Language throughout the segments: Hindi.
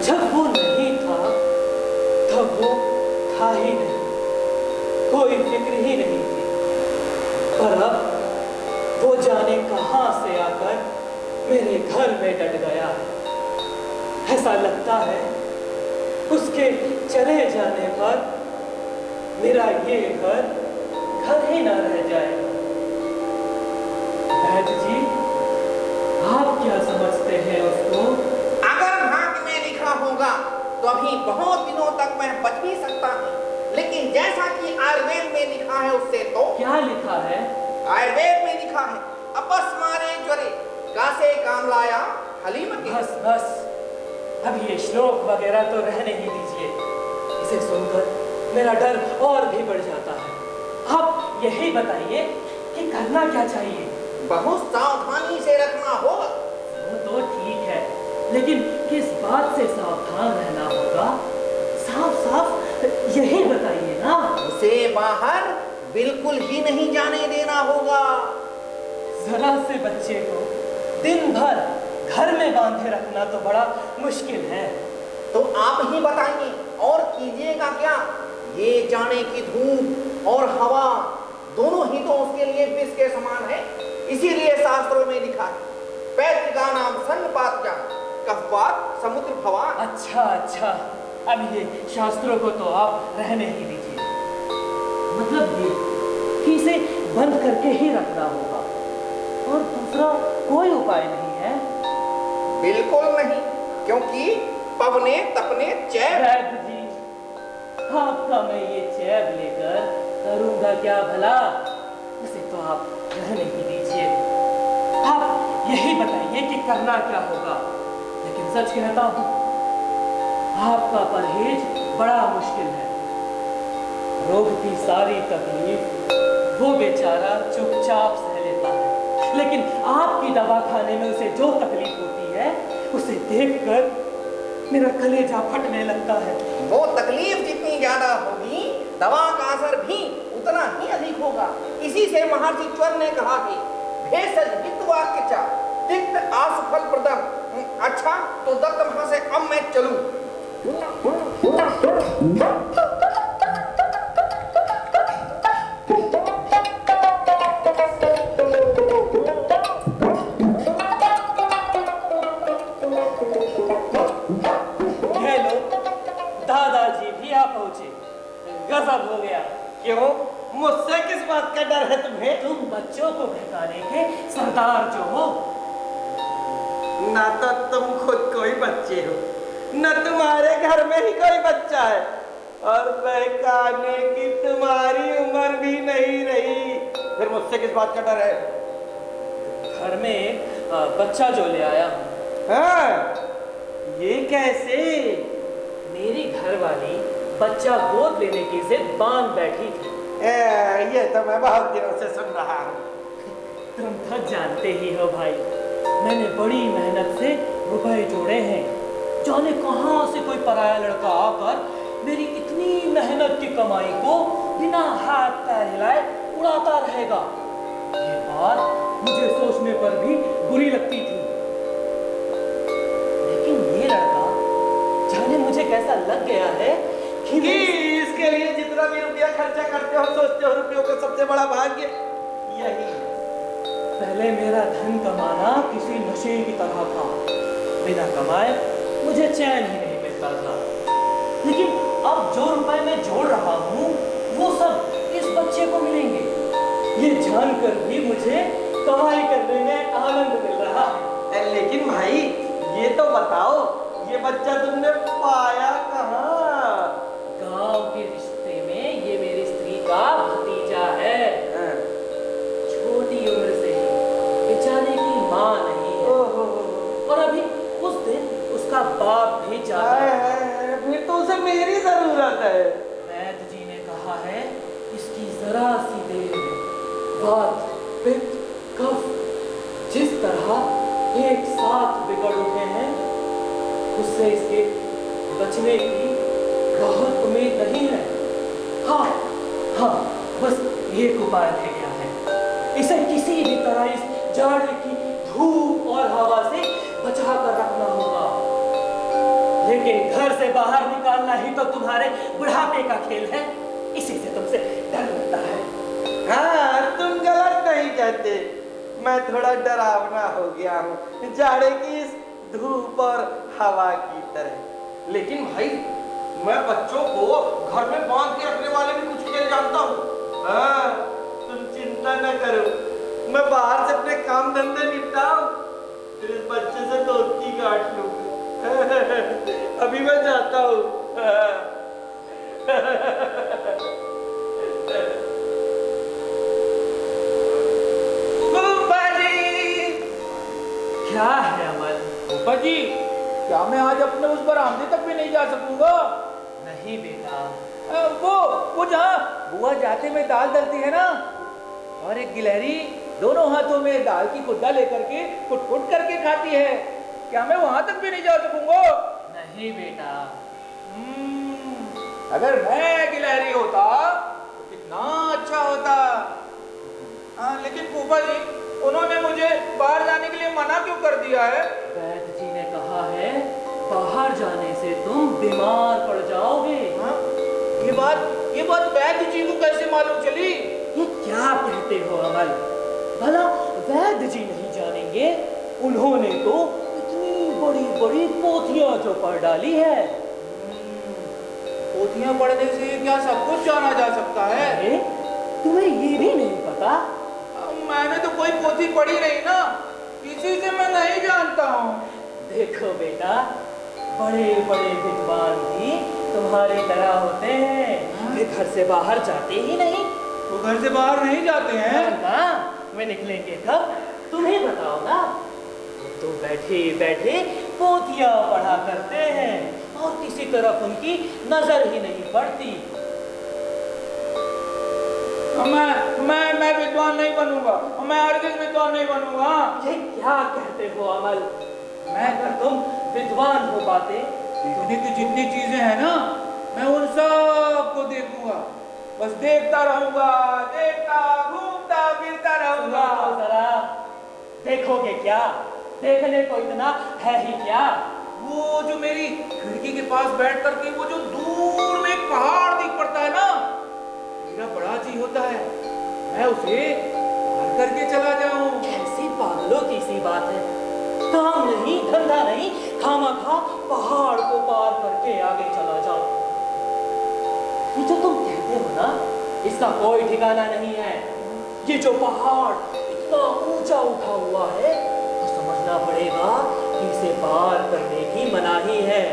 जब वो नहीं था तब वो था ही नहीं, कोई फिक्र ही नहीं थी। पर अब वो जाने कहां से आकर मेरे घर में डट गया है। ऐसा लगता है उसके चले जाने पर मेरा ये घर घर ही ना रह जाएगा। वैद्य जी, आप क्या समझते हैं उसको? अगर भाग्य में लिखा होगा तो अभी बहुत दिनों तक मैं बच भी सकता हूँ, लेकिन जैसा कि आयुर्वेद में लिखा है उससे तो। क्या लिखा है? आयुर्वेद में लिखा है, अपस मारे ज्वरे कासे काम लाया हलीम के। बस बस, अब ये श्लोक वगैरह तो रहने ही दीजिए। इसे सुनकर मेरा डर और भी बढ़ जाता है। आप यही बताइए कि करना क्या चाहिए? बहुत सावधानी से रखना होगा। वो तो ठीक है, लेकिन किस बात से सावधान रहना होगा? साफ साफ यही बताइए ना। उसे बाहर बिल्कुल ही नहीं जाने देना होगा। जरा से बच्चे को दिन भर घर में बांधे रखना तो बड़ा मुश्किल है। तो आप ही बताइए, और कीजिएगा क्या? ये जाने की धूप और हवा दोनों ही तो उसके लिए विष के समान है। इसीलिए शास्त्रों में लिखा है, पैतृका नाम सन्नपात जा कफवात समुद्र भवान। अच्छा अच्छा, अब ये शास्त्रों को तो आप रहने ही दीजिए। मतलब ये कि इसे बंद करके ही रखना होगा और दूसरा कोई उपाय नहीं है? बिल्कुल नहीं, क्योंकि पवने तपने चैब। वैद्य जी, आपका मैं ये चैब लेकर करूंगा क्या भला? उसे तो आप रहने ही दीजिए। आप यही बताइए कि करना क्या होगा। लेकिन सच कहता हूं, आपका परहेज बड़ा मुश्किल है। रोग की सारी तकलीफ वो बेचारा चुपचाप सह लेता है, लेकिन आपकी दवा खाने में उसे जो तकलीफ होती है उसे देखकर मेरा कलेजा फटने लगता है। वो तकलीफ जितनी ज्यादा होगी, दवा का असर भी उतना ही अधिक होगा। इसी से महर्षि च्वर ने कहा कि भेषज हितवाक्यचा तिक्त आसफल प्रदम। अच्छा तो दत्त वहां से अब मैं चलूं। दादाजी भी आ पहुंचे। गजब हो गया। क्यों? मुझसे किस बात का डर है तुम्हें? तुम बच्चों को बहकाने के सरदार जो हो। ना तो तुम खुद कोई बच्चे हो, न तुम्हारे घर में ही कोई बच्चा है, और बहकाने की तुम्हारी उम्र भी नहीं रही। फिर मुझसे किस बात का डर है? घर में एक बच्चा जो ले आया। हाँ, ये कैसे? मेरी घरवाली बच्चा गोद लेने की जिद बांध बैठी थी। ये तो मैं बहुत दिनों से सुन रहा हूँ। तुम तो जानते ही हो भाई, मैंने बड़ी मेहनत से रुपए जोड़े हैं। जाने कहां से कोई पराया लड़का आकर मेरी इतनी मेहनत की कमाई को बिना हाथ पैर हिलाए उड़ाता रहेगा। ये बात मुझे सोचने पर भी बुरी लगती थी। लेकिन ये लड़का जाने मुझे कैसा लग गया है कि इसके लिए जितना भी रुपया खर्चा करते हो, सोचते हो रुपयों का सबसे बड़ा भाग्य यही। पहले मेरा धन कमाना किसी नशे की तरह था। बिना कमाए मुझे चैन ही नहीं मिलता था। लेकिन अब जो रुपए मैं जोड़ रहा हूँ वो सब इस बच्चे को मिलेंगे। ये जानकर भी मुझे कमाई करने में आनंद मिल रहा है। लेकिन भाई ये तो बताओ, ये बच्चा तुमने पाया कहाँ? गांव के रिश्ते में ये मेरी स्त्री का भतीजा है। छोटी उम्र से ही बेचारे की माँ नहीं है। और अभी उस दिन उसका बाप भी जाता है। फिर तो उसे मेरी जरूरत है। वैद्य जी ने कहा है इसकी जरा सी देर में वात, पित्त, कफ जिस तरह एक साथ बिगड़ उठे हैं, उससे इसके बचने की बहुत उम्मीद नहीं है। हाँ हाँ, बस एक उपाय रह गया है। इसे किसी भी तरह इस जाड़े की धूप और हवा से बचा कर रखना होगा। लेकिन घर से बाहर निकालना ही तो तुम्हारे बुढ़ापे का खेल है, इसी से तुमसे डर लगता है। हाँ, तुम गलत नहीं कहते, मैं थोड़ा डरावना हो गया हूँ जाड़े की इस धूप और हवा की तरह। लेकिन भाई, मैं बच्चों को घर में बांध के रखने वाले भी कुछ खेल जानता हूँ। हाँ, तुम चिंता न करो, मैं बाहर से अपने काम धंधे निपटाऊं, फिर इस बच्चे से दोस्ती काट लूंगा। अभी मैं जाता हूँ। क्या है अमल? फूफा जी, क्या मैं आज अपने उस बरामदे तक भी नहीं जा सकूंगा? नहीं बेटा। वो जहाँ बुआ जाते में दाल डलती है ना, और एक गिलहरी दोनों हाथों में दाल की खुद्दा लेकर के कुट कुट करके खाती है, क्या मैं वहां तक भी नहीं जा सकूंगा? नहीं बेटा। अगर मैं गिलहरी होता तो कितना अच्छा होता। लेकिन फूफा जी, उन्होंने मुझे बाहर जाने के लिए मना क्यों कर दिया है? वैद्य जी ने कहा है बाहर जाने से तुम बीमार पड़ जाओगे। हाँ? ये बात वैद्य जी को कैसे मालूम चली? ये क्या कहते हो अमल? भला वैद्य जी नहीं जानेंगे? उन्होंने तो इतनी बड़ी बड़ी पोथियां जो पढ़ डाली है। पोथियां पढ़ने से क्या सब कुछ जाना जा सकता है? अरे, तुम्हें ये भी नहीं पता? मैंने तो कोई पोथी पढ़ी नहीं ना, इसी से मैं नहीं जानता हूँ। देखो बेटा, बड़े बड़े विद्वान भी तुम्हारी तरह होते हैं। वे घर से बाहर जाते ही नहीं। वो घर से बाहर नहीं जाते हैं? ना, वे निकलेंगे कब? तुम ही बताओ ना। तो बैठे बैठे पोथियां पढ़ा करते हैं और किसी तरफ उनकी नजर ही नहीं पड़ती। मैं विद्वान नहीं बनूंगा, मैं हरगिज़ विद्वान नहीं बनूंगा। ये क्या कहते हो अमल? मैं अगर तुम विद्वान हो पाते, देखने की जितनी चीजें हैं ना, मैं उन सब को देखूंगा, बस देखता रहूंगा, देखता घूमता फिरता रहूंगा। तो जरा देखोगे क्या? देखने को इतना है ही क्या? वो जो मेरी खिड़की के पास बैठ करके वो जो दूर में एक पहाड़ दिख पड़ता है ना, मेरा बड़ा जी होता है मैं उसे पार करके चला जाऊं। कैसी पागलों की सी बात है। काम नहीं, धंधा नहीं, खामखा पहाड़ को पार करके आगे चला जाओ। ये जो तुम कहते हो ना, इसका कोई ठिकाना नहीं है। ये जो पहाड़ इतना ऊंचा उठा हुआ है, तो समझना पड़ेगा कि इसे पार करने की मनाही है।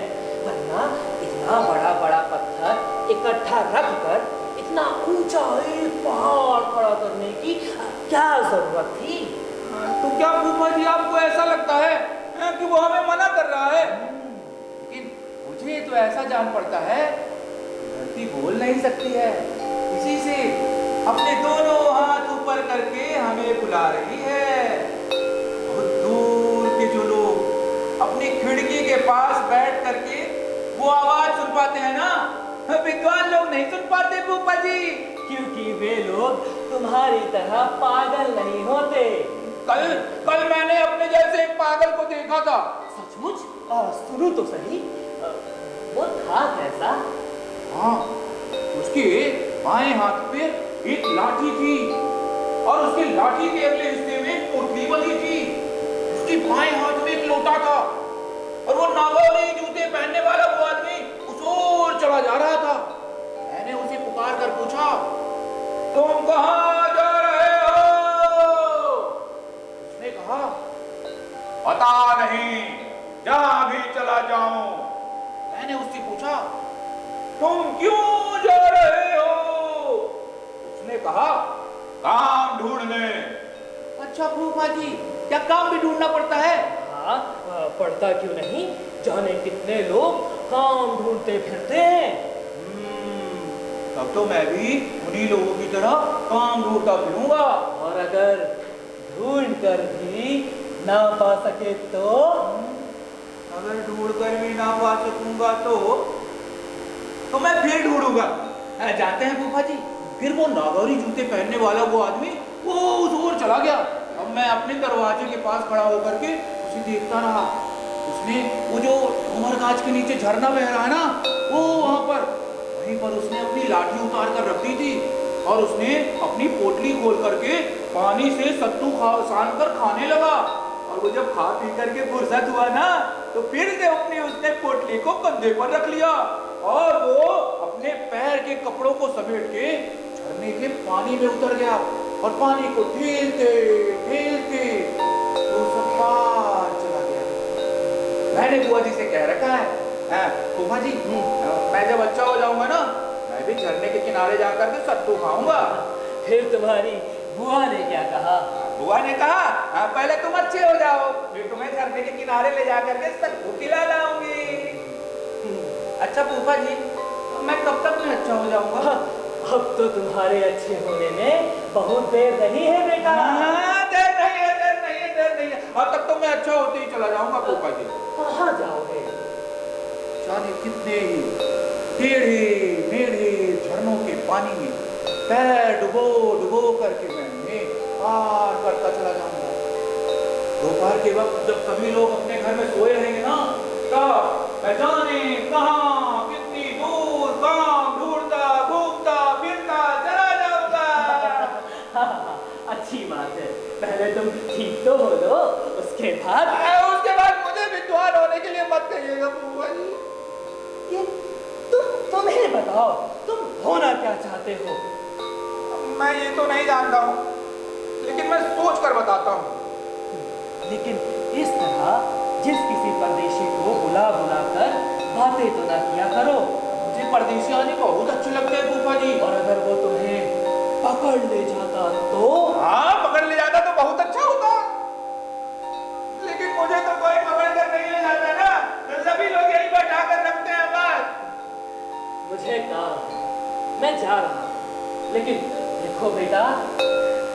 वरना इतना बड़ा बड़ा पत्थर इकट्ठा रख कर इतना ऊंचा एक पहाड़ खड़ा करने की क्या जरूरत थी? तो क्या फूफा जी, आपको ऐसा लगता है कि वो हमें मना कर रहा है? लेकिन मुझे तो ऐसा जान पड़ता है धरती बोल नहीं सकती है, इसी से अपने दोनों हाथ ऊपर करके हमें बुला रही है। बहुत दूर के जो लोग अपनी खिड़की के पास बैठ करके वो आवाज सुन पाते हैं ना, विद्वान लोग नहीं सुन पाते फूफा जी, क्योंकि वे लोग तुम्हारी तरह पागल नहीं होते। कल मैंने अपने जैसे एक पागल को देखा था। सचमुच? सुनो तो सही, वो था कैसा? हाँ, उसके बाएं हाथ पे एक लाठी थी और उसके लाठी के अगले हिस्से में एक पोटली बंधी थी। उसके बाएं हाथ में एक लोटा था और वो नागौरी जूते पहनने वाला वो आदमी उस ओर चला जा रहा था। मैंने उसे पुकार कर पूछा, तुम कहाँ जा रहे हो? उसने कहा, पता नहीं, जहां भी चला जाऊं। मैंने उससे पूछा, तुम क्यों जा रहे हो? उसने कहा, काम ढूंढने। अच्छा फूफा जी, क्या काम भी ढूंढना पड़ता है? हाँ, पड़ता क्यों नहीं? जाने कितने लोग काम ढूंढते फिरते हैं। तब तो मैं भी उन्हीं लोगों की तरह काम ढूंढता फिरूंगा। और अगर ढूंढ कर भी ना पा सके तो? अगर ढूंढ कर भी ना पा सकूंगा तो मैं फिर ढूंढूंगा। जानते हैं फूफा जी, फिर वो नागौरी जूते पहनने वाला वो आदमी वो उस ओर चला गया। अब मैं अपने दरवाजे के पास खड़ा होकर के उसे देखता रहा। उसने वो जो उमर गाछ के नीचे झरना बह रहा है ना, वो वहां पर, वहीं पर उसने अपनी लाठी उतार कर रख दी थी और उसने अपनी पोटली खोल करके पानी से सत्तू सान कर खाने लगा। और वो जब खा पी करके फुर्सत हुआ ना, तो फिर से अपनी उसने पोटली को कंधे पर रख लिया और वो अपने पैर के कपड़ों को समेट के झरने के पानी में उतर गया और पानी को ठेलते ठेलते वो सब पार चला गया। मैंने बुआ जी से कह रखा है, बुआ जी मैं जब अच्छा हो जाऊंगा ना, मैं भी झरने के किनारे जाकर के सत्तू खाऊंगा। फिर तुम्हारी बुआ ने क्या कहा? बुआ ने कहा पहले तुम अच्छे हो जाओ, फिर तुम्हें झरने के किनारे ले जाकर के सत्तू खिला लाऊंगी। अच्छा फूफा जी, मैं कब तक मैं अच्छा हो जाऊंगा? अब तो तुम्हारे अच्छे होने में बहुत देर नहीं है बेटा। देर नहीं है, देर नहीं है, देर नहीं है। अब तक तो मैं अच्छा होते ही चला जाऊंगा फूफा जी। कहाँ जाओगे? जाने कितने टेढ़े मेढ़े झरनों के पानी में पैर डुबो डुबो करके मैं पार करता चला जाऊंगा। दोपहर के वक्त जब सभी लोग अपने घर में सोए रहेंगे ना, तब मैं जाने कहां कितनी दूर काम ढूंढता घूमता फिरता चला जाऊंगा। अच्छी बात है, पहले तुम ठीक तो हो लो, उसके बाद मुझे विद्वान होने के लिए मत कहिएगा बुआ जी। ये तुम्हें बताओ, तुम होना क्या चाहते हो? मैं ये तो नहीं जानता हूँ, लेकिन मैं सोच कर बताता हूँ। लेकिन इस तरह जिस किसी परदेशी को बुला बुला कर बातें तो ना किया करो। मुझे परदेशी आने बहुत अच्छे लगते हैं फूफा जी। और अगर वो तुम्हें पकड़ ले जाता तो? हाँ, पकड़ ले जाता तो बहुत अच्छा होता, लेकिन मुझे तो कोई पकड़ कर नहीं ले जाता ना, तो सभी लोग यही बैठा कर रखते हैं बस। मुझे काम है, मैं जा रहा हूँ, लेकिन देखो बेटा,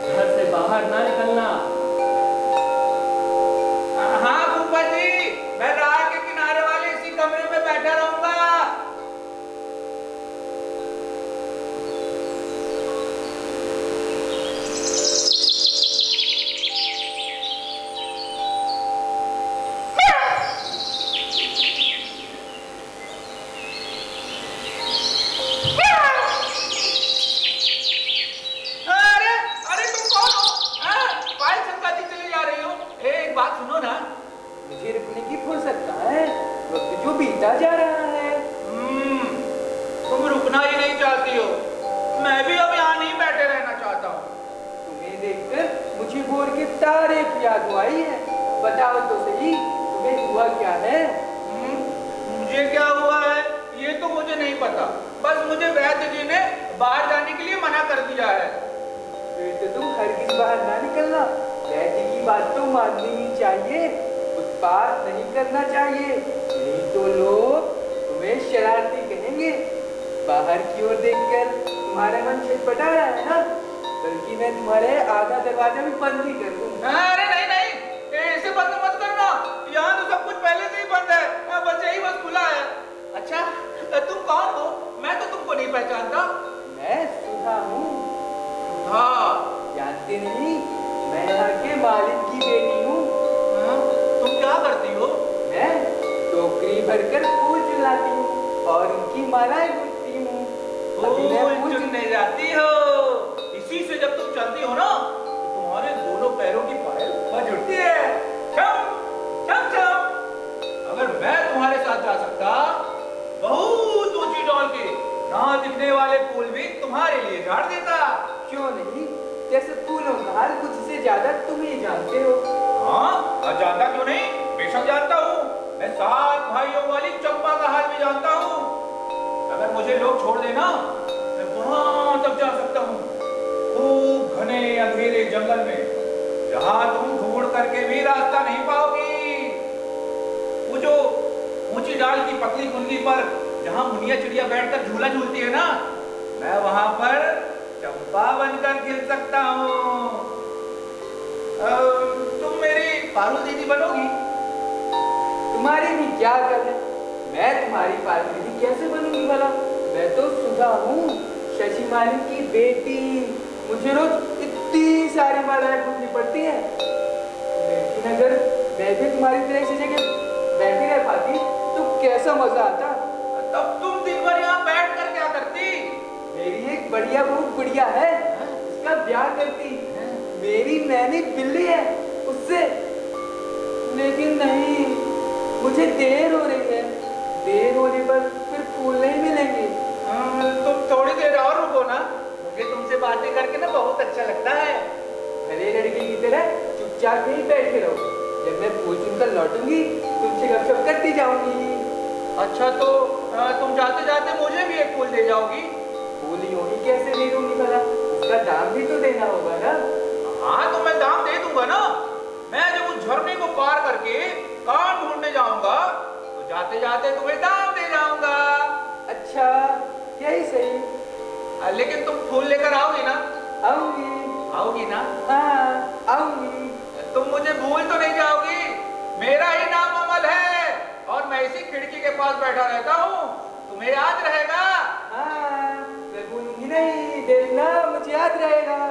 घर से बाहर ना निकलना। हाँ फूफा जी, मैं राह के किनारे वाले इसी कमरे में बैठा रहूंगा। सारी 3 सारी मालाएं पूजनी पड़ती है, लेकिन अगर मैं भी तुम्हारी तरह से जगह 3 सारी मालाएं पूजूं, तो तुम्हारे दोनों पैरों की पायल वह जुड़ती है। क्या नहीं, तुम मेरी पार्वती जी कैसे बनोगी भला? मैं तो सुधा हूँ, शशि मालिक की बेटी, मुझे रोज इतनी सारी मालाएं पूजनी पड़ती है। बैठी रह पाती तो कैसा मजा आता। तब तुम दिन भर यहाँ बैठ कर क्या करती? मेरी एक बढ़िया बहू गुड़िया है, उसका ब्याह करती। मेरी नैनी बिल्ली है, उससे। लेकिन नहीं, मुझे देर हो रही है। देर होने पर फिर फूल नहीं मिलेंगे। तुम थोड़ी देर और रुको ना, मुझे तुमसे बातें करके ना बहुत अच्छा लगता है। भले लड़की की तरह चुपचाप ही बैठे रहो। जब मैं फूल चुनकर लौटूंगी तुमसे गपशप करती जाऊंगी। अच्छा तो तुम जाते जाते मुझे भी एक फूल दे जाओगी? फूल यूं ही कैसे दे दूंगी भला, उसका दाम भी तो देना होगा ना। हाँ तो मैं दाम दे दूंगा ना। मैं जब उस झरने को पार करके कान ढूंढने जाऊंगा तो जाते जाते तुम्हें दाम दे जाऊंगा। अच्छा यही सही। लेकिन तुम फूल लेकर आओगी ना? आऊंगी। आओगी ना? हाँ आऊंगी। तुम मुझे भूल तो नहीं जाओगी? मेरा ही नाम अमल है और मैं इसी खिड़की के पास बैठा रहता हूँ, तुम्हें याद रहेगा? हाँ मैं भूलूंगी नहीं, देखना मुझे याद रहेगा।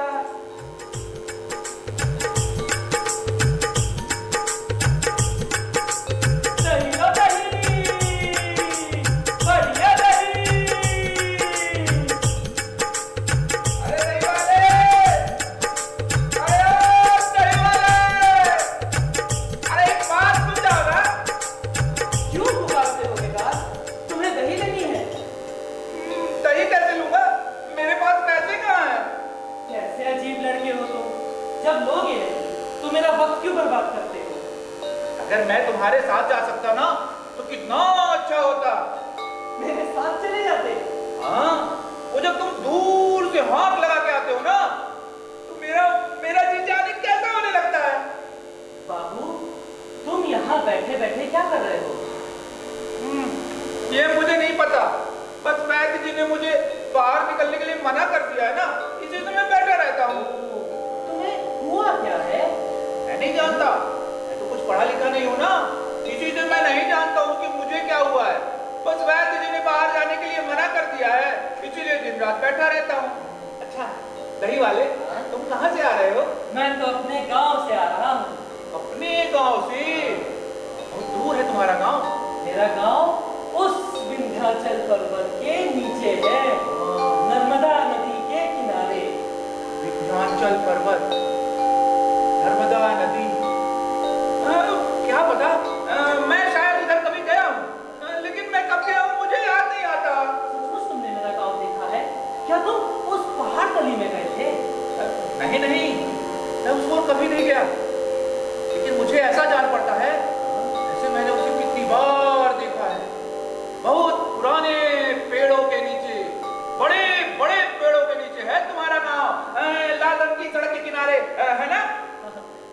अगर मैं तुम्हारे साथ जा सकता ना तो कितना अच्छा होता। मेरे साथ चले जाते? हाँ, वो जब तुम दूर से हाथ लगा के आते हो ना तो मेरा जी जाने कैसा होने लगता है। बाबू तुम यहाँ बैठे बैठे क्या कर रहे हो? ये मुझे नहीं पता, बस वैद्य जी ने मुझे बाहर निकलने के लिए मना कर दिया है ना, इसी से मैं बैठा रहता हूँ। तुम्हें हुआ क्या है? मैं नहीं जानता, पढ़ा लिखा नहीं हूं ना, इसी से मैं नहीं जानता हूँ कि मुझे क्या हुआ है। बस वैद्य जी ने बाहर जाने के लिए मना कर दिया है, इसीलिए दिन रात बैठा रहता हूँ। अच्छा दही वाले, तुम कहाँ से आ रहे हो? मैं तो अपने गांव से आ रहा हूँ। अपने गांव से? बहुत दूर है तुम्हारा गांव। मेरा गांव उस विंध्याचल पर्वत के नीचे है, नर्मदा नदी के किनारे। विंध्याचल पर्वत, नर्मदा नदी, क्या पता, मैं शायद इधर कभी गया हूँ, लेकिन मैं कब गया हूँ मुझे याद नहीं आता। सचमुच तुमने मेरा गांव देखा है? क्या तुम उस पहाड़ गली में गए थे? नहीं नहीं, मैं उस ओर कभी नहीं गया, लेकिन मुझे ऐसा जान पड़ता है जैसे मैंने उसे कितनी बार देखा है। बहुत पुराने पेड़ों के नीचे, बड़े बड़े पेड़ों के नीचे है तुम्हारा गांव, लाल रंग की सड़क के किनारे, है ना?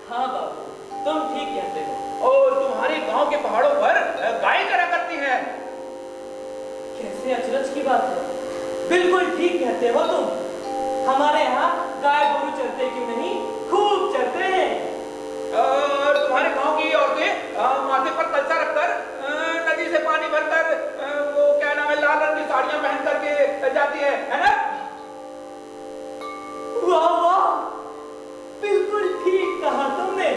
हाँ बाबू तुम ठीक कहते हो। और तुम्हारे गांव के पहाड़ों पर गाय चरा करती है। कैसे अचरज की बात है, बिल्कुल ठीक कहते हो तुम। हमारे यहाँ गाय गोरू चरते क्यों नहीं, खूब चरते हैं। और तुम्हारे गांव की औरतें माथे पर कलसा रखकर नदी से पानी भरकर वो क्या नाम है, लाल रंग की साड़ियां पहन करके जाती है ना? वाह वाह, बिल्कुल ठीक कहा तुमने।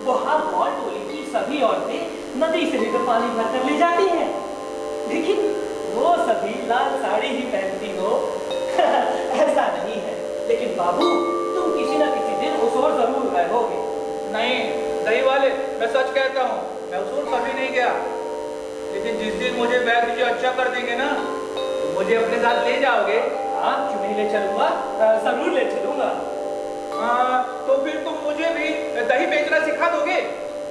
वहां गौर टोली की सभी औरतें नदी से लेकर पानी भरकर ले जाती हैं, लेकिन वो सभी लाल साड़ी ही पहनती हो ऐसा नहीं है। लेकिन बाबू तुम किसी न किसी दिन उस ओर जरूर गए होगे। नहीं दही वाले, मैं सच कहता हूँ, मैं उस ओर कभी नहीं गया, लेकिन जिस दिन मुझे वैद्य जी अच्छा कर देंगे ना तो मुझे अपने साथ ले जाओगे? हाँ क्यों नहीं ले चलूंगा, जरूर ले चलूंगा। तो फिर तुम मुझे भी दही बेचना सिखा दोगे?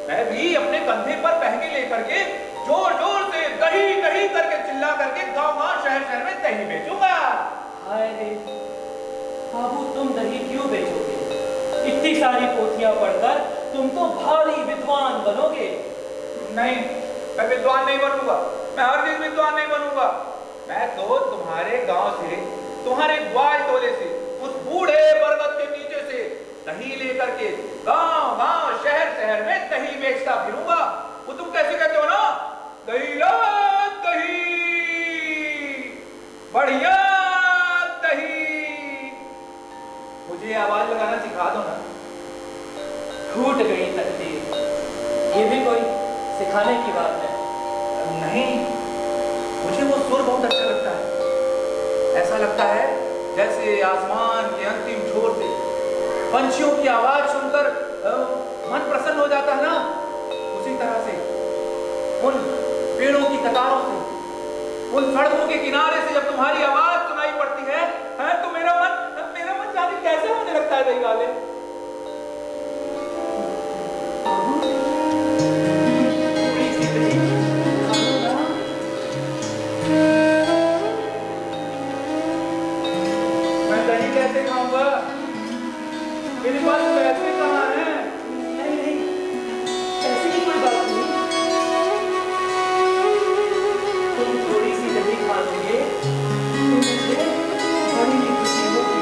मैं भी अपने कंधे पर पहने लेकर के जोर जोर से दही दही करके चिल्ला करके गांव गांव शहर शहर में दही बेचूंगा। हाय रे बाबू, तुम दही क्यों बेचोगे? इतनी सारी पोथियां पढ़कर तुम तो भारी विद्वान बनोगे। नहीं, मैं विद्वान नहीं बनूंगा, मैं हरगिज विद्वान नहीं बनूंगा। मैं तो तुम्हारे गांव से, तुम्हारे ग्वाल टोले से, उस बूढ़े बरगद के नीचे से दही लेकर के गांव गांव शहर शहर में दही बेचता फिरूंगा। वो तुम कैसे कहते हो ना, दही ला दही, बढ़िया दही। मुझे आवाज लगाना सिखा दो ना। छूट गई तकदीर, ये भी कोई सिखाने की बात है। नहीं, मुझे वो सुर बहुत अच्छा लगता है। ऐसा लगता है जैसे आसमान के अंतिम छोर से पंछियों की आवाज सुनकर मन प्रसन्न हो जाता है ना, उसी तरह से उन पेड़ों की कतारों से, उन सड़कों के किनारे से जब तुम्हारी आवाज सुनाई पड़ती है तो मेरा मन जाने कैसे होने लगता है। दही वाले मैं दही कैसे खाऊंगा? मेरे पास पैसे कहाँ हैं? नहीं, ऐसी ही कोई बात नहीं। तुम थोड़ी सी दही खा लोगे तो मुझे बड़ी ही खुशी होगी।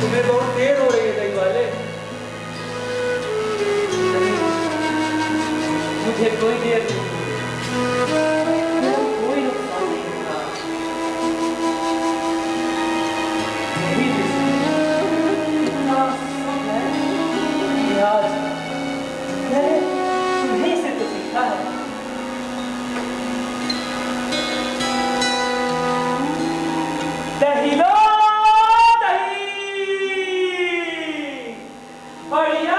तुम्हें बहुत देर हो रही है दही वाले। मुझे कोई देर नहीं, कोई नुकसान नहीं होगा। यही इतना सब है कि आज मैंने तुम्हीं से तो सीखा है। दही लो बढ़िया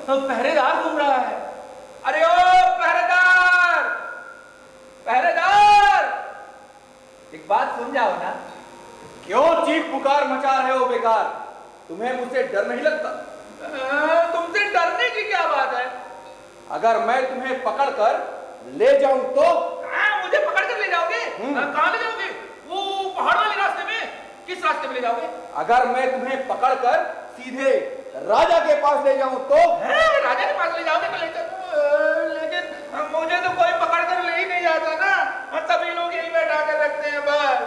पहरेदार घूम रहा है। अरे ओ पहरेदार, पहरेदार, एक बात सुन जाओ ना। क्यों चीख पुकार मचा रहे हो बेकार? तुम्हें मुझसे डर नहीं लगता? तुमसे डरने की क्या बात है? अगर मैं तुम्हें पकड़कर ले जाऊं तो? मुझे पकड़कर ले जाओगे? कहाँ ले जाओगे? वो पहाड़ वाले रास्ते में? किस रास्ते में ले जाओगे? अगर मैं तुम्हें पकड़कर सीधे राजा के पास ले जाऊं तो? राजा के पास ले जाओगे तो ले जाओ, लेकिन मुझे तो कोई पकड़ कर ले ही नहीं जाता ना। सभी लोग यही बैठा कर रखते हैं बाहर।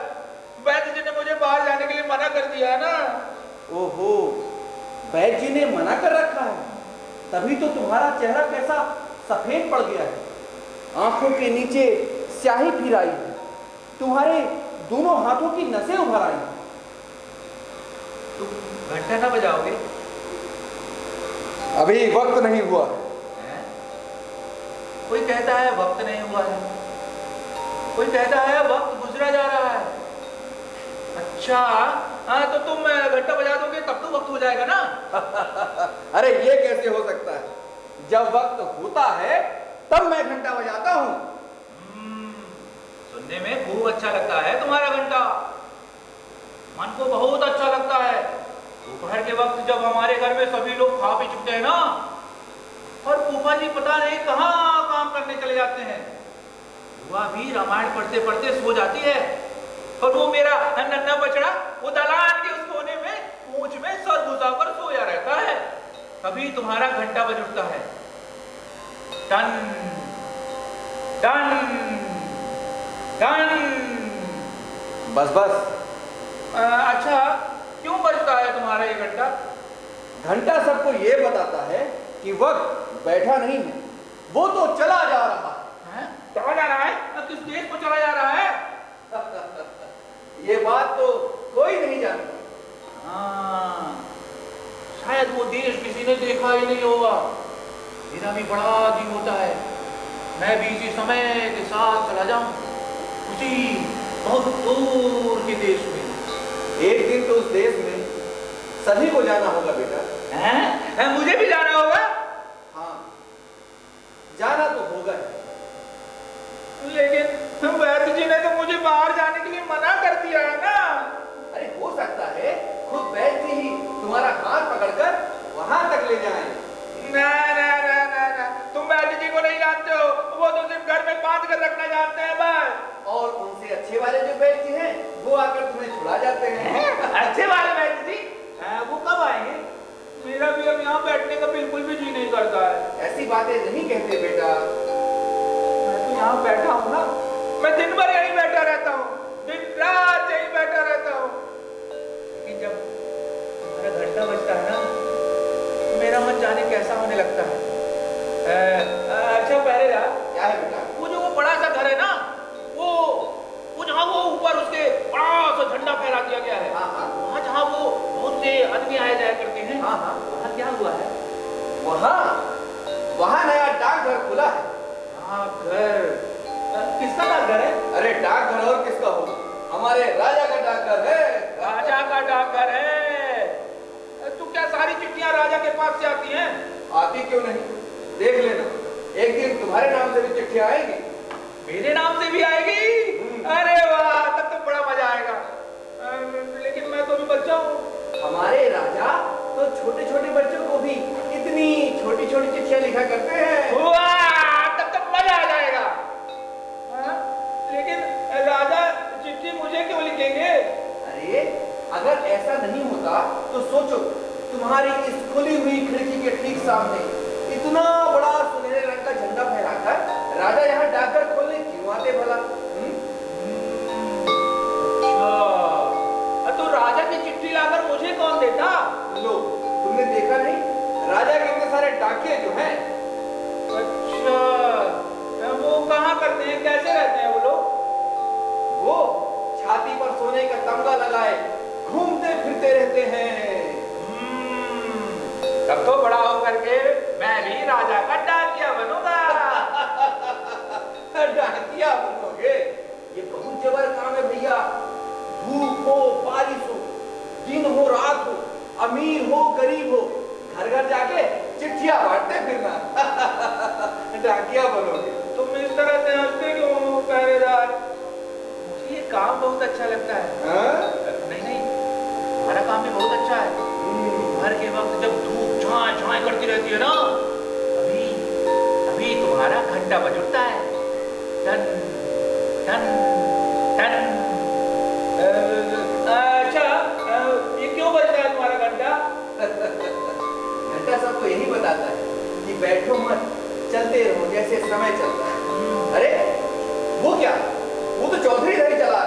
वैद्य जी ने मुझे बाहर जाने के लिए मना कर दिया है ना। ओहो, वैद्य जी ने मना कर रखा है, तभी तो तुम्हारा चेहरा कैसा सफेद पड़ गया है, आंखों के नीचे स्याही फिर आई है, तुम्हारे दोनों हाथों की नसें उभर आई हैं। तुम घंटा ना बजाओगे? अभी वक्त नहीं हुआ है। कोई कहता है वक्त नहीं हुआ है, कोई कहता है वक्त गुजरा जा रहा है। अच्छा, हाँ तो तुम घंटा बजा दोगे तब तो वक्त हो जाएगा ना। अरे ये कैसे हो सकता है? जब वक्त होता है तब मैं घंटा बजाता हूँ। सुनने में खूब अच्छा लगता है तुम्हारा घंटा, मन को बहुत अच्छा लगता है। दोपहर के वक्त जब हमारे घर में सभी लोग खा पी चुके हैं ना, और फूफा जी पता नहीं कहाँ काम करने चले जाते हैं, बुआ भी रामायण पढ़ते पढ़ते सो जाती है, और वो मेरा नन्हा बछड़ा वो दलान के उस कोने में पूंछ में सर घुसाकर सोया रहता है। तभी तुम्हारा घंटा बज उठता है। टन टन टन। बस बस। अच्छा, क्यों बजता है तुम्हारा ये घंटा? घंटा सबको ये बताता है कि वक्त बैठा नहीं है, वो तो चला जा रहा है। चला जा रहा है? किस देश को चला जा रहा है? ये बात तो कोई नहीं जानता। हाँ, शायद वो देश किसी ने देखा ही नहीं होगा। मेरा भी बड़ा जी होता है, मैं भी इसी समय के साथ चला जाऊं उसी बहुत दूर के देश में। एक दिन तो उस देश में सभी को जाना होगा बेटा। हैं? मुझे भी जाना होगा? हाँ, जाना तो होगा। लेकिन वैद्य जी ने तो मुझे बाहर जाने के लिए मना कर दिया है ना। अरे हो सकता है खुद वैद्य ही तुम्हारा हाथ पकड़कर वहां तक ले जाएं। ना ना ना ना ना, तुम वैद्य जी को नहीं जानते हो, वो तो सिर्फ घर में बांध कर रखना जानते हैं बस। और उनसे अच्छे वाले जो वैद्य हैं वो आकर तुम्हें छुड़ा जाते हैं। अच्छे वाले वैद्य जी वो कब आएंगे? मेरा भी अब यहाँ बैठने का बिल्कुल भी जी नहीं करता है। ऐसी बातें नहीं कहते बेटा। मैं तो यहाँ बैठा हूँ ना, मैं दिन भर यहीं बैठा रहता हूँ, दिन रात यहीं बैठा रहता हूँ। लेकिन जब मेरा घंटा बजता है ना, तो मेरा मन जाने कैसा होने लगता है। अच्छा पहरेदार, क्या है बेटा? वो बड़ा सा घर है ना, वो जहाँ वो ऊपर उसके बड़ा सा झंडा फहरा दिया गया है। हाँ हाँ। वहाँ जहाँ वो बहुत से आदमी आए जाया करते हैं। हाँ हाँ। वहाँ क्या हुआ है? वहाँ नया डाकघर खुला है। डाकघर? किसका डाकघर है? अरे डाकघर और किसका हो, हमारे राजा का डाकघर है। राजा का डाकघर है? तो क्या सारी चिट्ठियां राजा के पास से आती हैं? आती क्यों नहीं, देख लेना, एक दिन तुम्हारे नाम से भी चिट्ठियां आएगी। मेरे नाम से भी आएगी? अरे वाह, तब तो बड़ा मजा आएगा। लेकिन मैं तो अभी बच्चा हूँ। हमारे राजा तो छोटे छोटे बच्चों को भी इतनी छोटी छोटी चिट्ठियां लिखा करते हैं। वाह, तब तो मजा आ जाएगा। लेकिन राजा चिट्ठी मुझे क्यों लिखेंगे? अरे अगर ऐसा नहीं होता तो सोचो, तुम्हारी इस खुली हुई खिड़की के ठीक सामने इतना बड़ा सुनहरे रंग का झंडा फहराकर राजा यहाँ डाकघर खोलने क्यों आते भला? अच्छा, तो राजा की चिट्ठी लाकर मुझे कौन देता? लो, तुमने देखा नहीं, राजा के इतने सारे डाकिये जो हैं। अच्छा, वो कहाँ करते हैं, कैसे रहते हैं वो लोग? वो छाती पर सोने का तमगा लगाए घूमते फिरते रहते हैं। तब तो बड़ा होकर के मैं भी राजा का डाकिया बनूंगा। डाकिया बनोगे? ये बहुत जबर काम है भैया। धूप हो बारिश हो, दिन हो रात हो, अमीर हो गरीब हो, घर घर जाके चिट्ठियां बांटते फिरना। डाकिया बनोगे। तुम इस तरह से हंसते क्यों हो पहरेदार? मुझे ये काम बहुत अच्छा लगता है। नहीं नहीं, हमारा काम भी बहुत अच्छा है। भर के वक्त जब धूप झाए झाए करती रहती है ना, अभी तुम्हारा घंटा बज उठता है, टन टन टन। अच्छा, ये क्यों बजता है तुम्हारा घंटा? घंटा सबको यही बताता है कि बैठो मत, चलते रहो जैसे समय चलता है। अरे वो क्या, वो तो चौधरी नहीं चला।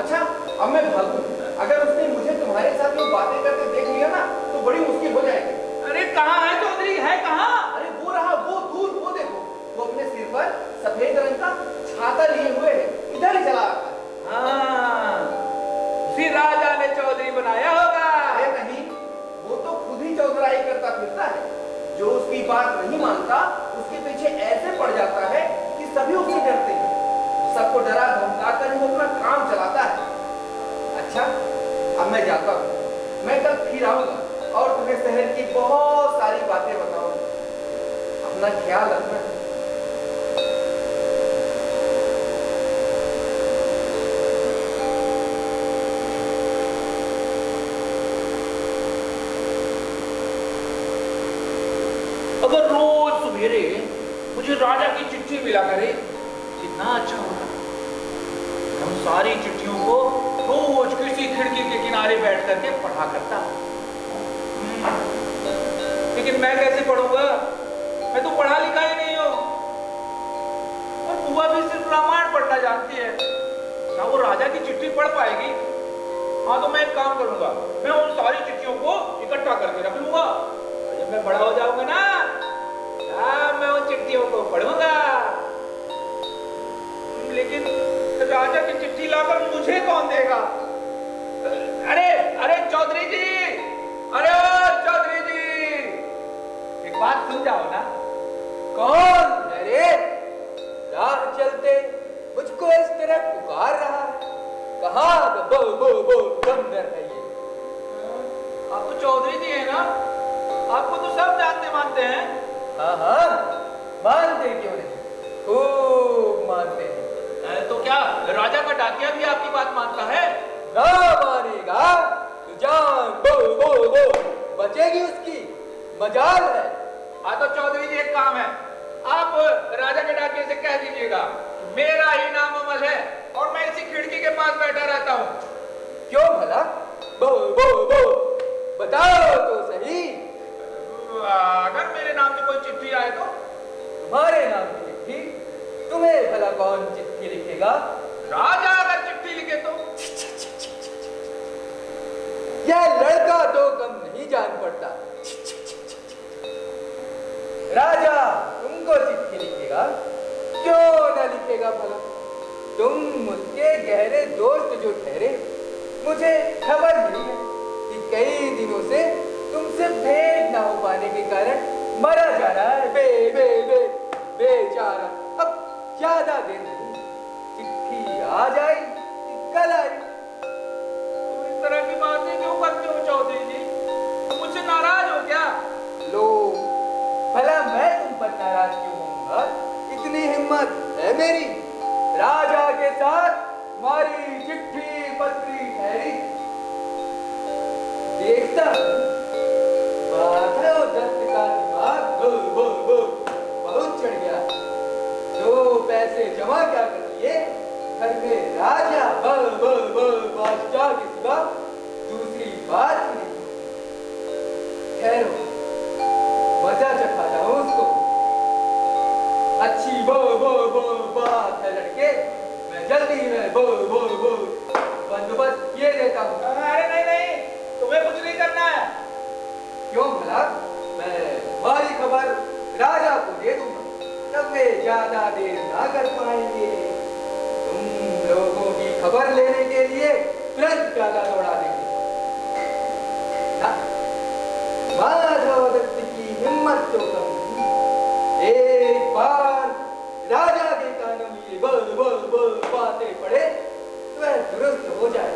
अच्छा अब मैं भागूं, अगर उसने मुझे तुम्हारे साथ में बातें करते देख लिया ना तो बड़ी मुश्किल हो जाएगी। अरे कहाँ है चौधरी, है कहाँ? अरे वो रहा, वो दूर, वो देखो, वो अपने सिर पर सफेद रंग का छाता लिए हुए है, इधर ही चला आता है। हाँ, उसी राजा ने चौधरी बनाया होगा। अरे नहीं, वो तो खुद ही चौधराई करता फिरता है। जो उसकी बात नहीं मानता उसके पीछे ऐसे पड़ जाता है कि सभी उससे डरते हैं। सबको डरा धमका कर वो अपना काम चलाता है। अच्छा अब मैं जाता हूँ, मैं कल फिर आऊंगा और तुम्हें शहर की बहुत सारी बातें बताऊंगा। अपना ख्याल रखना। अगर रोज सवेरे मुझे राजा की चिट्ठी मिला करे कितना अच्छा होगा। हम सारी चिट्ठियों को रोज किसी खिड़की के किनारे बैठ करके पढ़ा करता। लेकिन मैं कैसे पढ़ूंगा, मैं तो पढ़ा लिखा ही नहीं हूँ। जानती है, क्या वो राजा की चिट्ठी पढ़ पाएगी? हाँ, तो मैं एक काम करूंगा, मैं उन सारी चिट्ठियों को इकट्ठा करके रख लूंगा। जब मैं बड़ा हो जाऊंगा ना, मैं उन चिट्ठियों को पढ़ूंगा। लेकिन राजा की चिट्ठी लाकर मुझे कौन देगा? अरे अरे चौधरी जी, अरे चौधरी जी, एक बात सुन जाओ ना। कौन? अरे राह चलते मुझको इस तरह पुकार रहा है। कहाँ बो बंदर है ये? आप तो चौधरी जी हैं ना, आपको तो सब जानते मानते हैं। हाँ हाँ, मानते क्यों नहीं, खूब मानते हैं। तो क्या राजा का डाकिया भी आपकी बात मानता है? ना मानेगा तो जान बो बचेगी उसकी, मजाल है। हाँ, तो चौधरी जी एक काम है, आप राजा के डाकिये से कह दीजिएगा मेरा ही नाम अमल है और मैं इसी खिड़की के पास बैठा रहता हूँ। क्यों भला? बो बताओ तो सही। अगर मेरे नाम से कोई चिट्ठी आए तो? तुम्हारे नाम की चिट्ठी? तुम्हें भला कौन चिट्ठी लिखेगा? राजा अगर चिट्ठी लिखे तो? यह लड़का तो कम नहीं जान पड़ता। राजा तुमको चिट्ठी लिखेगा, क्यों न लिखेगा भला? तुम मुझके गहरे दोस्त जो ठहरे, मुझे खबर मिली है कि कई दिनों से तुमसे भेंट ना हो पाने के कारण मरा जा रहा है बेचारा। अब ज्यादा देर नहीं, चिट्ठी आ जाए कल आई। तुम इस तरह की बातें क्यों करते हो चौधरी जी? तुम मुझसे नाराज हो क्या? लो भला मैं तुम पर नाराज क्यों होऊंगा? इतनी हिम्मत है मेरी, राजा के साथ तुम्हारी चिट्ठी पत्री ठहरी। देखता माधव दत्त का दिमाग बहुत चढ़ गया। जो पैसे जमा क्या कर दिए, घर में राजा बादशाह के सिवा दूसरी बात नहीं। ठहरो, मजा चखाता हूँ उसको। अच्छी बात है लड़के, मैं जल्दी में बंदोबस्त किए देता हूँ। अरे नहीं, तुम्हें कुछ नहीं करना है। क्यों भला? मैं तुम्हारी खबर राजा को दे दूंगा, तब वे ज्यादा देर ना कर पाएंगे। तुम लोगों की खबर लेने के लिए तुरंत ज्यादा दौड़ा देंगे। माधव दत्त की हिम्मत तो कम नहीं। एक बार राजा के कानों में ये बातें पड़े तो वह दुरुस्त हो जाए।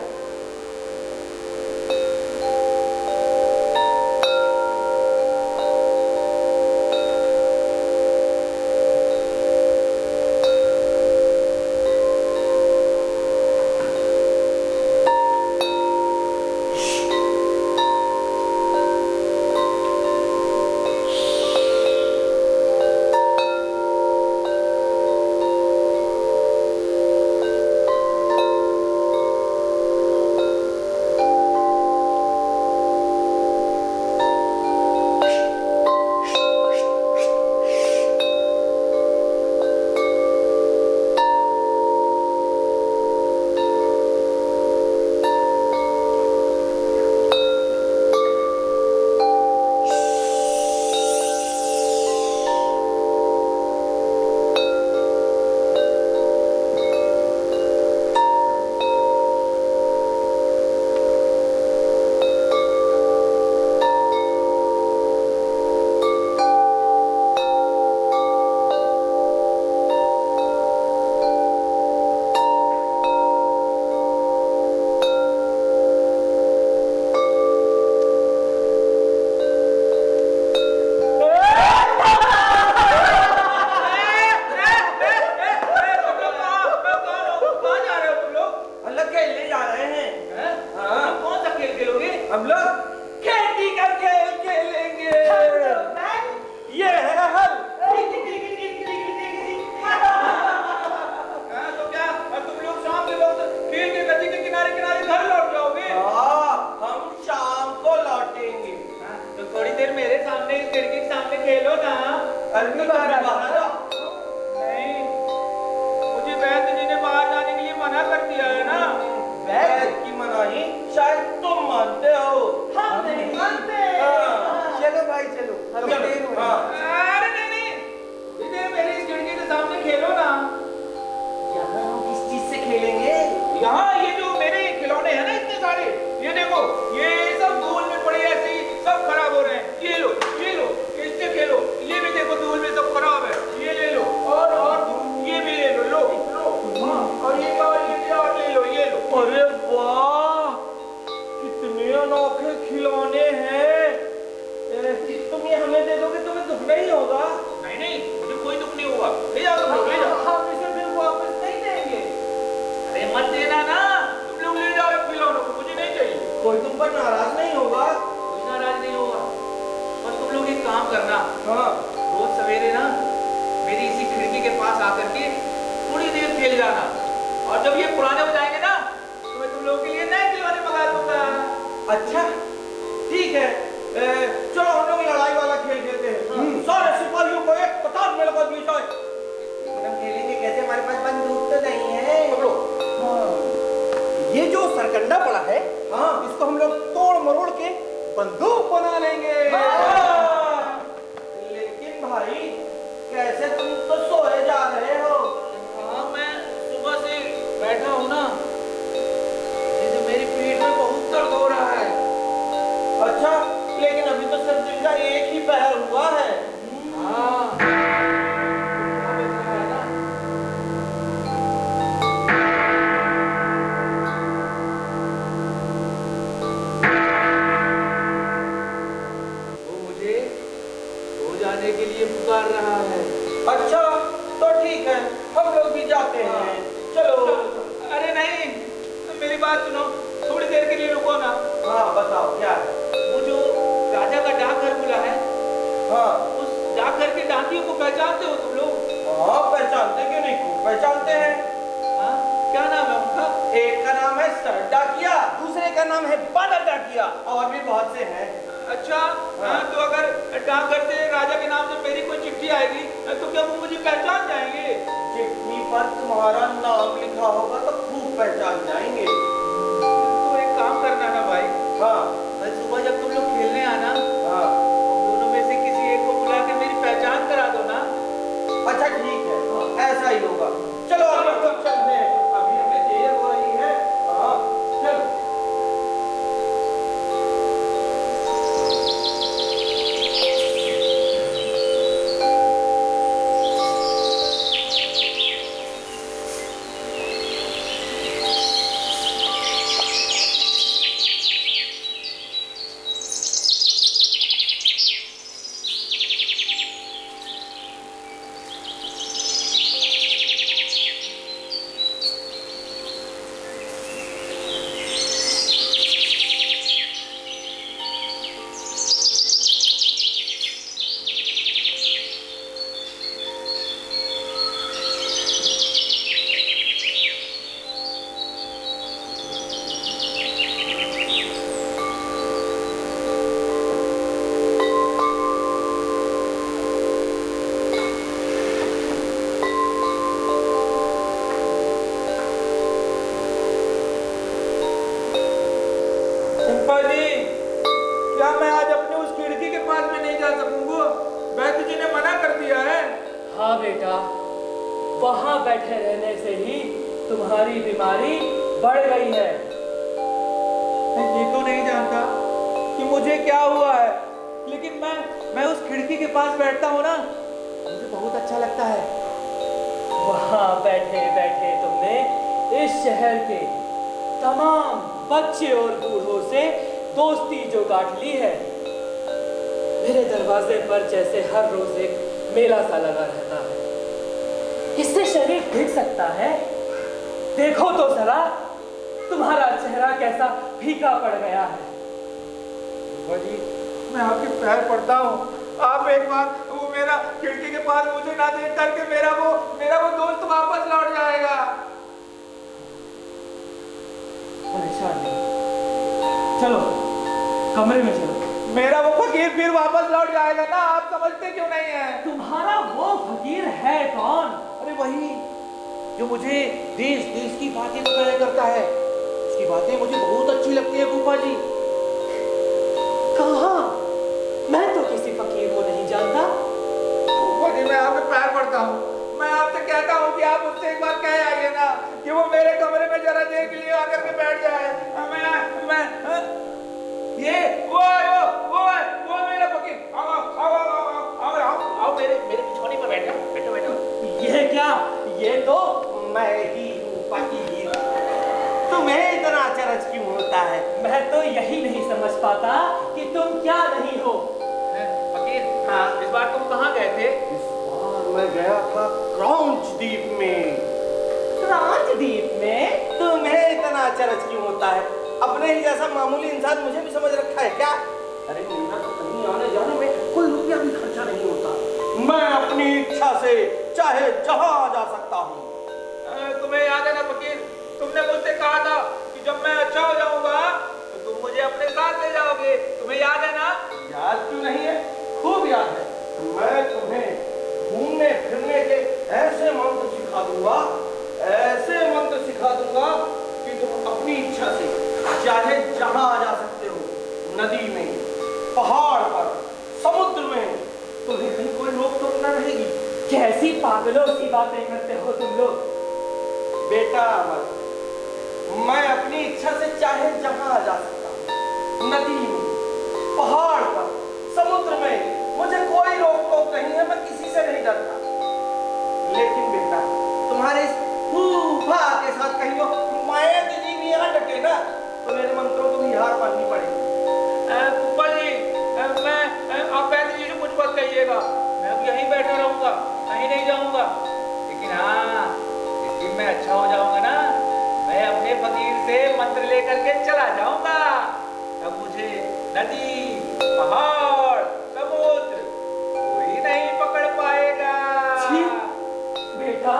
यहाँ ये जो मेरे खिलौने हैं ना इतने सारे, ये देखो ये सब धूल में पड़े ऐसे ही सब खराब हो रहे हैं। ये लो इससे खेलो, ये भी देखो धूल में सब खराब है, ये ले लो और ये भी ले लो, और ये और ले लो, ये लो। अरे वाह, कितने अनोखे खिलौने हैं। तुम ये हमें दे दोगे, तुम्हें दुख नहीं होगा? नहीं, मुझे कोई दुख नहीं होगा। ले जाओ तुम लोग, ले जाओ। हम इसे फिर वापस नहीं देंगे। अरे मत देना ना, तुम लोग ले जाओ इन खिलौनों को, मुझे नहीं चाहिए। कोई तुम पर नाराज नहीं होगा? कोई नाराज नहीं होगा। बस तुम लोग एक काम करना, हाँ। रोज सवेरे ना मेरी इसी खिड़की के पास आकर के थोड़ी देर खेल जाना, और जब ये पुराने हो जाएंगे ना तो मैं तुम लोगों के लिए नए खिलौने मंगा दूंगा। अच्छा ठीक है, चलो हम लोग लड़ाई वाला खेल खेलते हैं। सारे सिपाहियों को एक कतार में लगा दिया जाए। हम खेलेंगे कैसे? हमारे पास बंदूक तो नहीं है। पकड़ो। ये जो सरकंडा पड़ा है, हाँ, इसको हम लोग तोड़ मरोड़ के बंदूक बना लेंगे। लेकिन भाई कैसे, तुम तो सोए जा रहे हो। हाँ, मैं सुबह से बैठा हूँ ना, ये जो मेरी पीठ में बहुत दर्द हो रहा है। अच्छा, लेकिन अभी तो सर्दी का एक ही पहर हुआ है। हाँ, क्या बच रहा है ना? वो मुझे सो जाने के लिए पुकार रहा है। अच्छा तो ठीक है, हम लोग भी जाते हैं। चलो। अरे नहीं, मेरी बात सुनो, थोड़ी देर के लिए रुको ना। हाँ बताओ क्या है? वो जो राजा का डाकघर खुला है, हाँ उस डाकघर के डाकियों को पहचानते हो तुम लोग? हाँ, पहचानते क्यों नहीं, खूब पहचानते हैं। हाँ, क्या नाम है उनका? एक का नाम है सर डाकिया, दूसरे का नाम है बादल डाकिया, और भी बहुत से हैं। अच्छा, हाँ, तो अगर डाकघर से राजा के नाम से मेरी कोई चिट्ठी आएगी तो क्या वो मुझे पहचान जाएंगे? चिट्ठी पर तुम्हारा नाम लिखा होगा तो खूब पहचान जाएंगे। तो एक काम करना ना भाई, हाँ कल सुबह जब तुम लोग खेलने आना, हाँ। दोनों में से किसी एक को बुला के मेरी पहचान करा दो ना। अच्छा ठीक है, ऐसा ही होगा। चलो हम लोग चलते हैं, अभी हमें देर हो रही है। हाँ चलो। क्या मैं आज अपने उस खिड़की के पास में नहीं जा सकूंगा? वैद्य जी ने मना कर दिया है। हाँ बेटा, वहां बैठे रहने से ही तुम्हारी बीमारी बढ़ गई है। मैं ये तो नहीं जानता कि मुझे क्या हुआ है, लेकिन मैं उस खिड़की के पास बैठता हूँ ना, मुझे बहुत अच्छा लगता है। वहां बैठे बैठे तुमने इस शहर के तमाम बच्चे और बूढ़ों से दोस्ती जो गांठ ली है। मेरे दरवाजे पर जैसे हर रोज एक मेला सा लगा रहता है। इससे शरीर भीग सकता है। देखो तो जरा, तुम्हारा चेहरा कैसा फीका पड़ गया है। जी, मैं आपके पैर पड़ता हूँ, आप एक बार वो मेरा खिड़की के पास मुझे ना देख करके मेरा वो दोस्त वापस लौट जाएगा। परेशान नहीं, चलो कमरे में चलो। मेरा वो फकीर फिर वापस लौट जाएगा ना, आप समझते क्यों नहीं है? तुम्हारा वो फकीर है कौन? अरे वही जो मुझे देश देश की बातें बताया करता है। उसकी बातें मुझे बहुत अच्छी लगती है फूफा जी। कहाँ? मैं तो किसी फकीर को नहीं जानता। फूफा जी, मैं आपके पैर पड़ता हूँ, मैं आपसे कहता हूँ कि आप उससे एक बार कह आइए ना कि वो मेरे कमरे में जरा देख चरज क्यों होता है? मैं तो यही नहीं समझ पाता कि तुम क्या नहीं हो। फकीर, हाँ, इस बार तुम कहाँ गए थे? इस बार मैं गया था क्रौंच द्वीप में। क्रौंच द्वीप में? तुम्हें इतना चरज क्यों होता है? अपने ही जैसा मामूली इंसान मुझे भी समझ रखा है क्या? अरे मेरा तो कहीं आने जाने में कोई रुपया भी खर्चा नहीं होता। मैं अपनी इच्छा से चाहे जहां जा सकता हूँ। तुम्हें याद है ना फकीर, तुमने मुझसे कहा था कि जब मैं अच्छा हो जाऊंगा तो तुम मुझे अपने साथ ले जाओगे। तुम्हें याद है ना? याद क्यों नहीं है? खूब याद है। मैं तुम्हें घूमने फिरने के ऐसे मंत्र सिखा दूंगा, ऐसे मंत्र सिखा दूंगा कि तुम अपनी इच्छा से चाहे जहां जा सकते हो। नदी में, पहाड़ पर, समुद्र में, तुम्हें कहीं कोई रोक टोक न रहेगी। कैसी पागलों की बातें करते हो तुम लोग। बेटा अमर, मैं अपनी इच्छा से चाहे जहां जा सकता हूँ। नदी में, पहाड़ पर, समुद्र में, मुझे कोई रोक टोक नहीं है। मैं किसी से नहीं डरता। लेकिन बेटा, तुम्हारे इस फूफा के साथ कहीं वो माया दीदी भी यहाँ डटे ना, तो मेरे मंत्रों को भी हार माननी पड़ेगी। फूफा जी, आप पैदल जी कुछ मत कहिएगा। मैं अब यहीं बैठा रहूंगा, कहीं नहीं जाऊंगा। लेकिन हाँ, जिस दिन मैं अच्छा हो जाऊंगा ना, मैं अपने फकीर से मंत्र लेकर के चला जाऊंगा। तब मुझे नदी, पहाड़, समुद्र कोई नहीं पकड़ पाएगा। बेटा,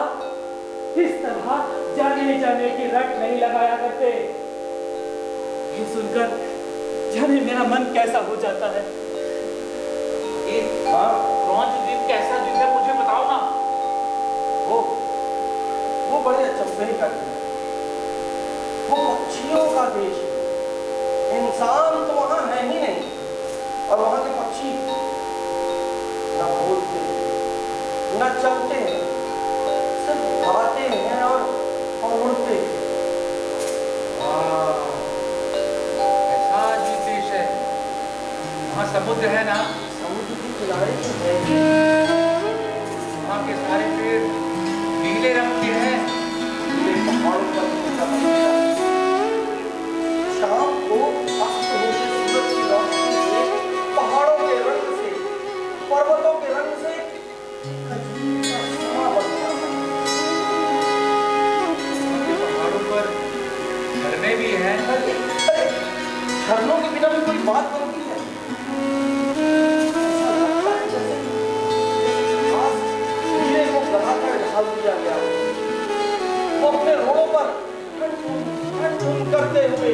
इस तरह जाने जाने की रट नहीं लगाया करते। ये सुनकर जाने मेरा मन कैसा हो जाता है। क्रौंच द्वीप कैसा द्वीप है, मुझे बताओ ना। वो बड़े अचंभे का है। वो पक्षियों का देश है। इंसान तो वहां है ही नहीं, और वहां के पक्षी न बोलते हैं, न चलते हैं, सिर्फ गाते हैं और उड़ते हैं। ऐसा अजीब देश है। वहाँ समुद्र है ना? समुद्र के किनारे तो है। वहाँ के सारे पेड़ नीले रंग के हैं। पहाड़ों पर शाम को अस्त होते सूरज की रोशनी से, पहाड़ों के रंग से, पर्वतों के रंग से अजीब सा समा बन जाता है। पहाड़ों पर झरने भी हैं। झरनों के बिना भी कोई बात बनती है। ऐसा लगता है जैसे घास हीरे को गलाकर ढाल दिया गया। वो अपने रोडों पर ठन करते हुए,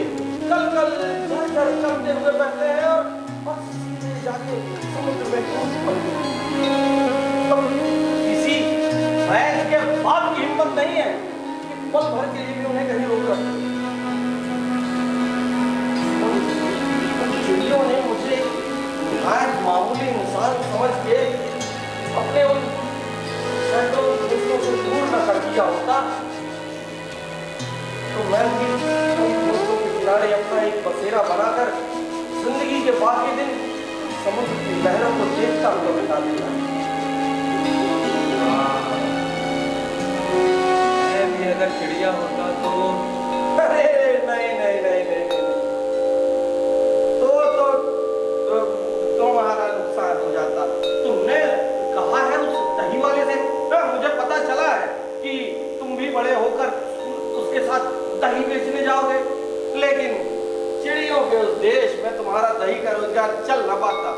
कल झरझर करते हुए बहते हैं और सीधे जाके समुद्र में कूद पड़ते हैं। किसी भैंस के बाप की हिम्मत नहीं है कि पल भर के लिए भी उन्हें कहीं रोक रहे। चिड़ियों ने मुझे निहायत मामूली इंसान समझ के अपने उन सैकड़ों दोस्तों से दूर न कर दिया होता, तो मैं भी उन दोस्तों के किनारे अपना एक बसेरा बनाकर जिंदगी के बाकी दिन समुद्र की लहरों को देखता हुआ बिता देता। मैं भी अगर चिड़िया होता तो अरे नहीं, तो तुम्हारा नुकसान हो जाता। तुमने कहा है उस दही वाले से, मुझे पता चला है कि तुम भी बड़े होकर उसके साथ दही बेचने जाओगे, लेकिन चिड़ियों के उस देश में तुम्हारा दही का रोजगार चल न पाता,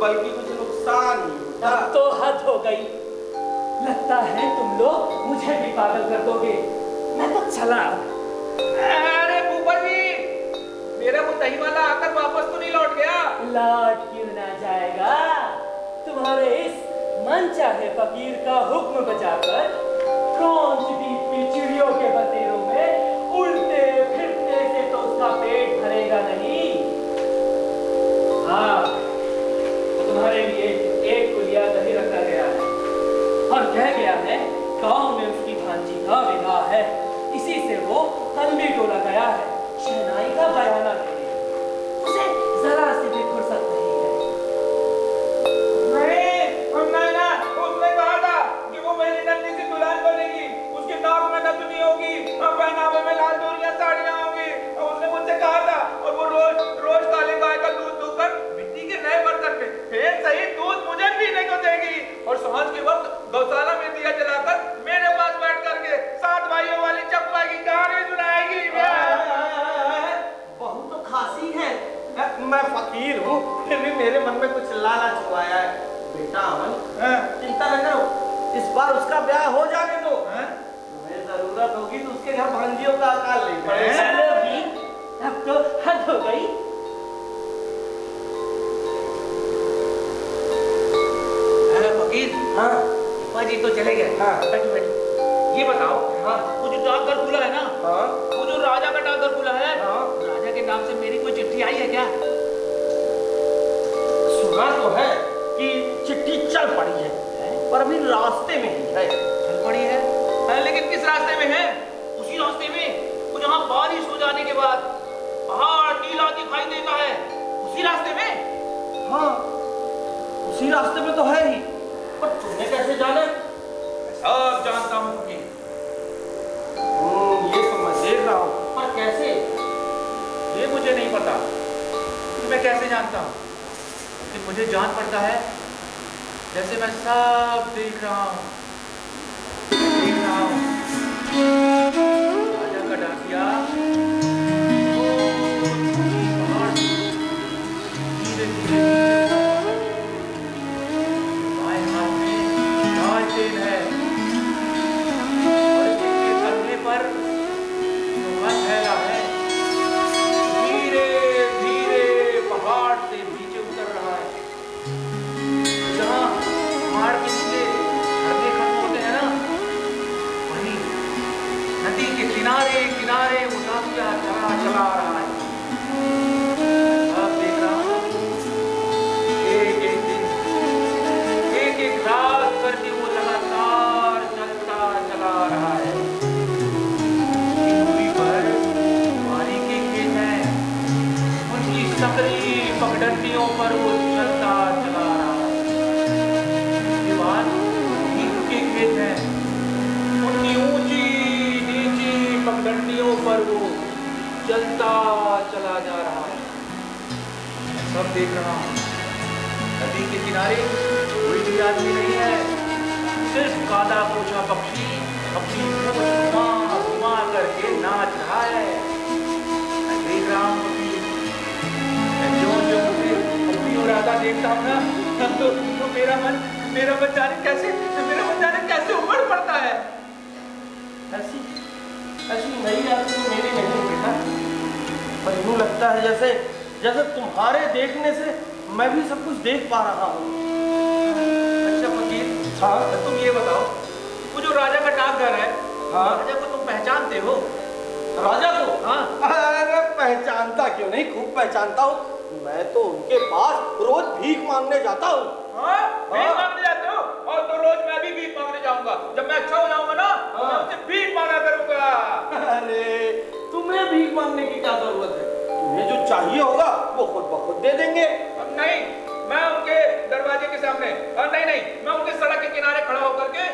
बल्कि कुछ नुकसान ही होता। अब तो हद हो गई। लगता है तुम लोग मुझे भी पागल कर दोगे। मैं तो चला। अरे फूफा जी, मेरा वो दही वाला आकर वापस तो नहीं लौट गया? लौट क्यों ना जाएगा? तुम्हारे इस मनचाहे फकीर का हुक्म बजाकर क्रौंच द्वीप की चिड़ियों के बसेरों में उड़ते फिरते से तो उसका पेट भरेगा नहीं। हाँ, तो तुम्हारे लिए एक कुलिया दही रखा गया है और कह गया है गांव में उसकी भांजी का विवाह है, इसी से वो हल्दी टोला गया है शहनाई का बयाना देने। उसे जरा सी भी फुर्सत नहीं है। नहीं ना, उसने कहा था कि वो मेरी नन्ही सी दुल्हन बनेगी, उसकी नाक में नथुनी होगी, पहनावे में लाल डोरियां साड़ियां होंगी, और उसने मेरे मन में कुछ लालच छुपाया है। बेटा अमन, चिंता न करो, इस बार उसका ब्याह हो जाने दो। तुम्हें जरूरत होगी तो उसके घर भांजियों का अकाल नहीं पड़ेगा। चलो भी, अब तो हद हो गई। फकीर, हाँ जी तो चले गए। हाँ। बैठो बैठो। ये बताओ, हाँ वो जो डाकघर खुला है ना, हाँ वो जो राजा का डाकघर खुला है, हाँ। राजा के नाम से मेरी कोई चिट्ठी आई है क्या? सुना तो है कि चिट्ठी चल पड़ी है, पर अभी रास्ते में ही है। चल पड़ी है, लेकिन किस रास्ते में है? उसी रास्ते में वो जहाँ बारिश हो जाने के बाद पहाड़ नीला दिखाई देता है, उसी रास्ते में? हाँ उसी रास्ते में तो है ही, पर तुमने कैसे जाना? सब जानता हूँ फकीर। ये तो मैं देख रहा हूँ, पर कैसे? ये मुझे नहीं पता कि मैं कैसे जानता हूँ, लेकिन मुझे जान पड़ता है जैसे मैं सब देख रहा हूँ। राजा का डाकिया पहाड़ धीरे धीरे बाएं हाथ में लाल तेल है और इसके कंधे पर लोहा थैला है। धीरे धीरे पहाड़ से नीचे उतर रहा है। जहाँ पहाड़ के नीचे झरने खत्म होते हैं ना, वहीं नदी के किनारे किनारे वो डाकिया चला रहा है। अब देख रहा हूँ एक एक दिन, एक एक रात करके वो लगातार चलता चला रहा है। दूरी पर वारी के खेत हैं, उनकी सकरी पगडंडियों पर वो चलता चला रहा है। उसके बाद नीम के खेत हैं, उनकी ऊंची नीची पगडंडियों पर वो चलता चला जा रहा है। मैं सब देख रहा हूँ। नदी के किनारे कोई भी आदमी नहीं है, सिर्फ काला पोछा पक्षी अपनी पूंछ घुमा घुमा करके नाच रहा है। मैं देख रहा हूँ कि मैं जो मुझे अपनी और राधा देखता हूँ ना, तो मेरा मन जाने कैसे उमड़ पड़ता है। ऐसी नई आदमी तो मेरी नहीं बेटा, पर यूँ लगता है जैसे तुम्हारे देखने से मैं भी सब कुछ देख पा रहा हूँ। अच्छा फकीर, हाँ तुम ये बताओ, वो जो राजा का डाकघर है, हाँ। राजा को तुम पहचानते हो? राजा को? हाँ। अरे पहचानता क्यों नहीं, खूब पहचानता हूँ। मैं तो उनके पास रोज भीख मांगने जाता हूँ। हाँ? भीख मांगने जाते हो? और तो रोज मैं भी भीख मांगने जाऊंगा। जब मैं अच्छा हो जाऊंगा ना, तो मैं उनसे भीख मांगा करूंगा। अरे तुम्हें भीख मांगने की क्या जरूरत है? तुम्हें जो चाहिए होगा वो खुद ब खुद दे देंगे। नहीं, मैं उनके दरवाजे के सामने, नहीं, मैं उनके सड़क के किनारे खड़ा होकर के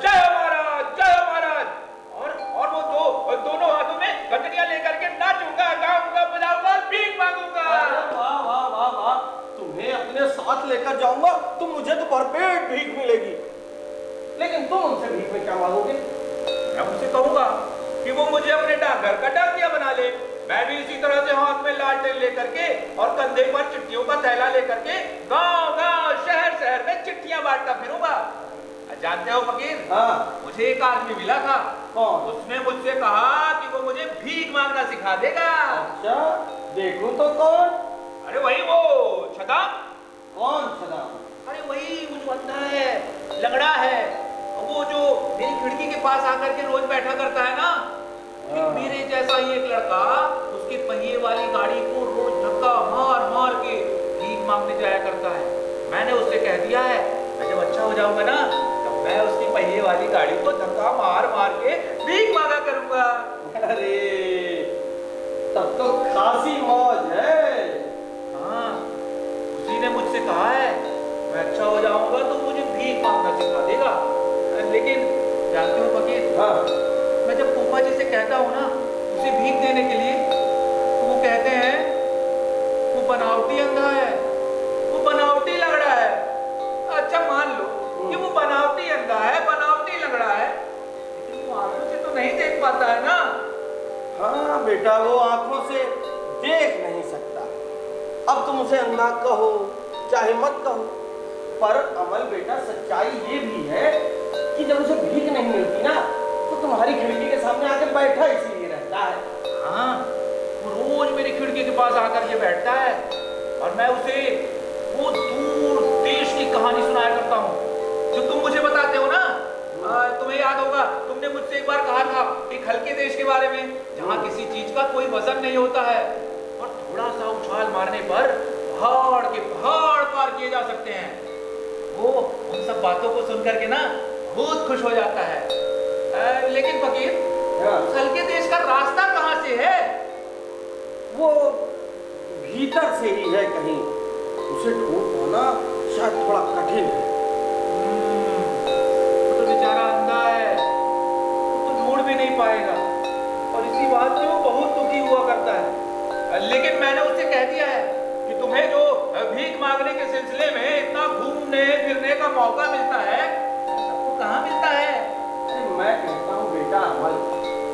जय हो महाराज, और वो दोनों हाथों में घंटियां लेकर के नाचूंगा, गाऊंगा, बजाऊंगा, भीख मांगूंगा। वाह वाह वाह वाह, तुम्हें अपने साथ लेकर जाऊंगा तो मुझे तो भरपेट भीख मिलेगी। लेकिन तुम उनसे भीख में क्या मांगोगे? मैं उनसे कहूंगा कि वो मुझे अपने डाकघर का डाकिया बना ले। मैं भी इसी तरह से हाथ में लालटेन लेकर के और कंधे पर चिट्ठियों का थैला लेकर के गांव-गांव, शहर-शहर में चिट्ठियां बांटता फिरूंगा। जानते हो फकीर, हाँ। मुझे एक आदमी मिला था। कौन? उसने मुझसे कहा कि वो मुझे भीख मांगना सिखा देगा। अच्छा, देखूं तो कौन? अरे वही वो छदाम। कौन छदाम? अरे वही वो जो अंधा है, लंगड़ा है, वो जो मेरी खिड़की के पास आकर के रोज बैठा करता है ना, मेरे जैसा ही एक लड़का उसके पहिए वाली गाड़ी को रोज धक्का मार मार के भीख मांगने जाया करता है। मैंने उससे कह दिया है, मैं जब अच्छा हो जाऊंगा ना, तब मैं उसकी पहिए वाली गाड़ी को धक्का मार मार के भीख मांगा करूंगा। अरे तब तो खासी मौज है। हाँ, उसी ने मुझसे कहा है, मैं अच्छा हो जाऊंगा तो मुझे भीख मांगना सिखा देगा। लेकिन जानते हो फकीर, हाँ। मैं जब फूफा जी से कहता हूँ ना उसे भीख देने के लिए, तो वो कहते हैं वो बनावटी अंधा है, वो बनावटी लग रहा है। अच्छा मान लो कि वो बनावटी अंधा है, बनावटी लग रहा है, लेकिन वो आंखों से तो नहीं देख पाता है ना। हाँ बेटा, वो आंखों से देख नहीं सकता। अब तुम उसे अंधा कहो चाहे मत कहो, पर अमल बेटा सच्चाई ये भी है कि जब उसे भीख नहीं मिलती ना तो तुम्हारी खिड़की के सामने आकर बैठा इसलिए रहता है। हाँ, वो रोज मेरी खिड़की के पास आकर के बैठता है और मैं उसे वो दूर देश की कहानी सुनाया करता हूँ जो तुम मुझे बताते हो ना। तुम्हें याद होगा, तुमने मुझसे एक बार कहा था एक हल्के देश के बारे में जहाँ किसी चीज का कोई वजन नहीं होता है और थोड़ा सा उछाल मारने पर पहाड़ के पहाड़ पार किए जा सकते हैं। वो उन सब बातों को सुनकर के ना बहुत खुश हो जाता है। लेकिन फकीर, उस हल्के देश का रास्ता कहाँ से है? वो भीतर से ही है कहीं, उसे ढूंढ पाना शायद थोड़ा कठिन है। वो तो बेचारा अंधा है, वो तो ढूंढ भी नहीं पाएगा और इसी बात से वो बहुत दुखी हुआ करता है। लेकिन मैंने उससे कह दिया है कि तुम्हें जो भीख मांगने के सिलसिले में इतना घूमने फिरने का मौका मिलता है, सबको कहाँ मिलता है? मैं कहता हूँ बेटा अमल,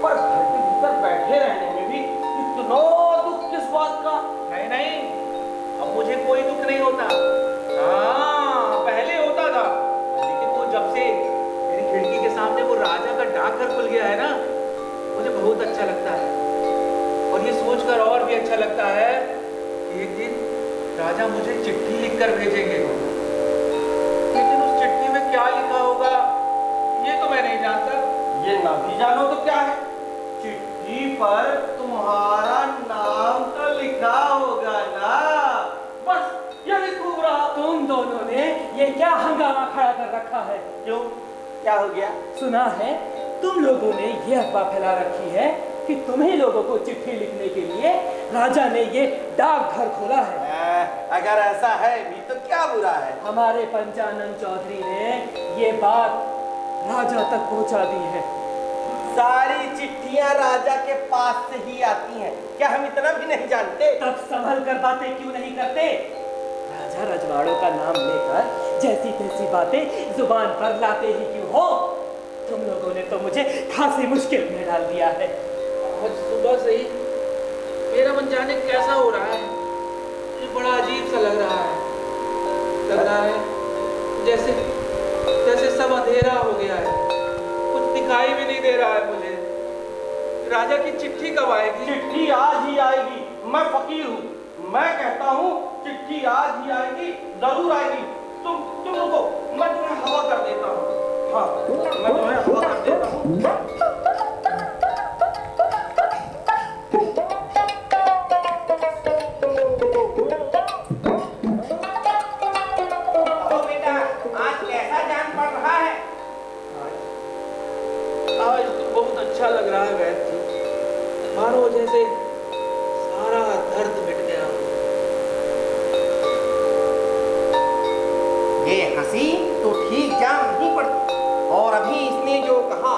पर घर के भीतर बैठे रहने में भी इतना दुख किस बात का? नहीं नहीं, अब मुझे कोई दुख नहीं होता। हाँ, पहले होता था, लेकिन वो जब से मेरी खिड़की के सामने वो राजा का डाकघर खुल गया है ना, मुझे बहुत अच्छा लगता है। और ये सोचकर और भी अच्छा लगता है कि एक दिन राजा मुझे चिट्ठी लिखकर भेजेंगे, लेकिन उस चिट्ठी में क्या लिखा होगा ये तो मैं नहीं जानता। ये ना भी जानो तो क्या है, चिट्ठी पर तुम्हारा नाम तो लिखा होगा ना, बस यही खूब रहा। तुम दोनों ने ये क्या हंगामा खड़ा कर रखा है? क्यों, क्या हो गया? सुना है तुम लोगों ने ये अफवाह फैला रखी है कि तुम्ही लोगों को चिट्ठी लिखने के लिए राजा ने ये डाकघर खोला है। अगर ऐसा है भी तो क्या बुरा है? हमारे पंचानन चौधरी ने ये बात राजा तक पहुंचा दी है। सारी चिट्ठियां राजा के पास से ही आती हैं, क्या हम इतना भी नहीं जानते? तब संभल कर बातें क्यों नहीं करते? राजा रजवाड़ों का नाम लेकर जैसी तैसी बातें जुबान पर लाते ही क्यों हो? तुम लोगों ने तो मुझे खासी मुश्किल में डाल दिया है। आज सुबह से ही मेरा मन जाने कैसा हो रहा है, मुझे बड़ा अजीब सा लग रहा है। लग रहा है जैसे जैसे सब अंधेरा हो गया है, कुछ दिखाई भी नहीं दे रहा है मुझे। राजा की चिट्ठी कब आएगी? चिट्ठी आज ही आएगी, मैं फकीर हूँ, मैं कहता हूँ चिट्ठी आज ही आएगी, जरूर आएगी। तुम रुको, मैं तुम्हें हवा कर देता हूँ। हाँ, मैं तुम्हें हवा कर देता हूँ। अच्छा लग रहा है वैद जी, मानो जैसे सारा दर्द मिट गया। ये हंसी तो ठीक जान नहीं पड़ती, और अभी इसने जो कहा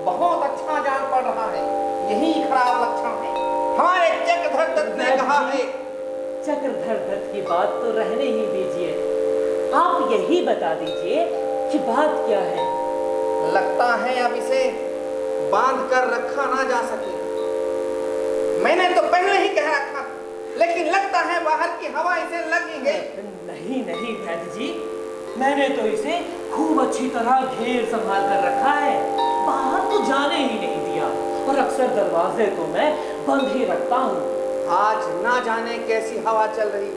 बहुत अच्छा जान पड़ रहा है, यही खराब लक्षण है। हमारे चक्रधर दत्त ने कहा है। चक्रधर दत्त की बात तो रहने ही दीजिए, आप यही बता दीजिए कि बात क्या है। लगता है अब इसे बांध कर रखा ना जा सके। मैंने तो पहले ही कह रखा, लेकिन लगता है बाहर की हवा इसे लग ही गई। नहीं नहीं वैद्य जी, मैंने तो इसे खूब अच्छी तरह घेर संभाल कर रखा है, बाहर तो जाने ही नहीं दिया, और अक्सर दरवाजे तो मैं बंद ही रखता हूँ। आज ना जाने कैसी हवा चल रही,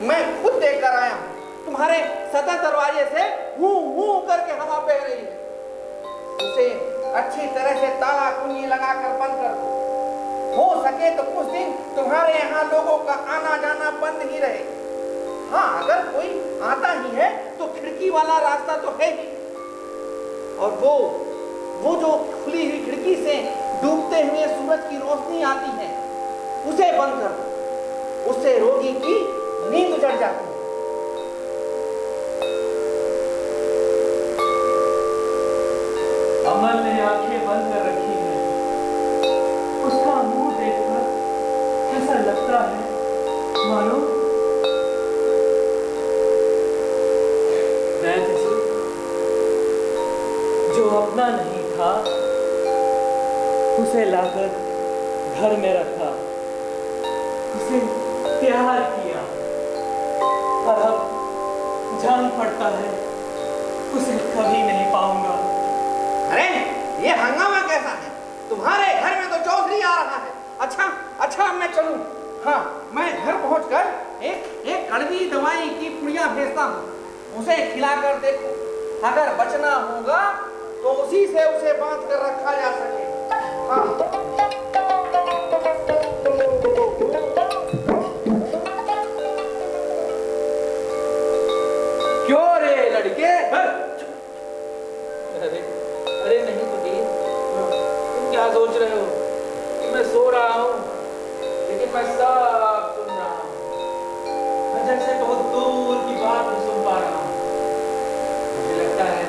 मैं खुद देख कर आया हूँ। तुम्हारे सदर दरवाजे से हूँ हूँ करके हवा बह रही है। उसे अच्छी तरह से ताला कुंजी लगाकर बंद कर दो। हो सके तो कुछ दिन तुम्हारे यहाँ लोगों का आना जाना बंद ही रहे। हाँ, अगर कोई आता ही है तो खिड़की वाला रास्ता तो है ही, और वो जो खुली हुई खिड़की से डूबते हुए सूरज की रोशनी आती है, उसे बंद कर दो। उससे रोगी की नींद उजड़ जाती है। अमल ने आंखें बंद कर रखी हैं, उसका मुंह देखकर ऐसा लगता है मानो वैद्य जी जो अपना नहीं था उसे लाकर घर में रखा, उसे प्यार किया, पर अब जान पड़ता है उसे कभी नहीं पाऊंगा। अरे ये हंगामा कैसा है? तुम्हारे घर में तो चौधरी आ रहा है। अच्छा मैं चलूं? हाँ, मैं घर पहुंचकर एक कड़वी दवाई की पुड़िया भेजता हूँ। उसे खिलाकर देखो, अगर बचना होगा तो उसी से उसे बांध कर रखा जा सके। हाँ। क्यों रे लड़के? अरे नहीं फकीर, तुम क्या सोच रहे हो कि मैं सो रहा हूँ? लेकिन मैं सब सुन रहा हूँ। मैं जैसे बहुत दूर की बात भी सुन पा रहा हूँ। मुझे लगता है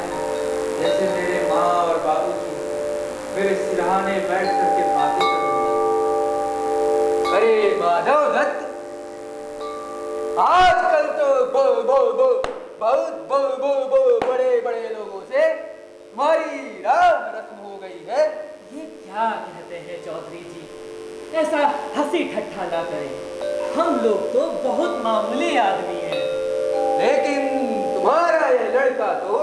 जैसे मेरे माँ और बाबूजी मेरे सिरहाने बैठ करके बातें कर रहे हैं। अरे माधव दत्त, आजकल तो बहुत बड़े लोगों से तुम्हारी राम रस्म हो गई है। ये क्या कहते हैं चौधरी जी? ऐसा हंसी ठट्ठा ना करें, हम लोग तो बहुत मामूली आदमी हैं। लेकिन तुम्हारा यह लड़का तो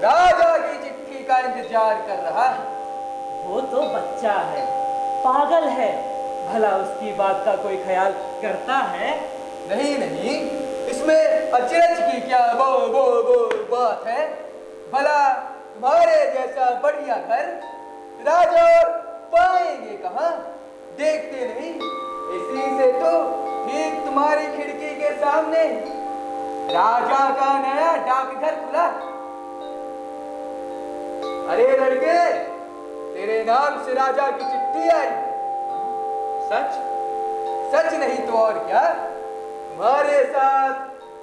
राजा की चिट्ठी का इंतजार कर रहा है। वो तो बच्चा है, पागल है, भला उसकी बात का कोई ख्याल करता है? नहीं, इसमें अचरज की क्या बात है? भला तुम्हारे जैसा बढ़िया घर राजा और पाएंगे कहाँ? देखते नहीं, इसी से तो ठीक तुम्हारी खिड़की के सामने राजा का नया डाकघर खुला। अरे लड़के, तेरे नाम से राजा की चिट्ठी आई। सच नहीं तो और क्या? तुम्हारे साथ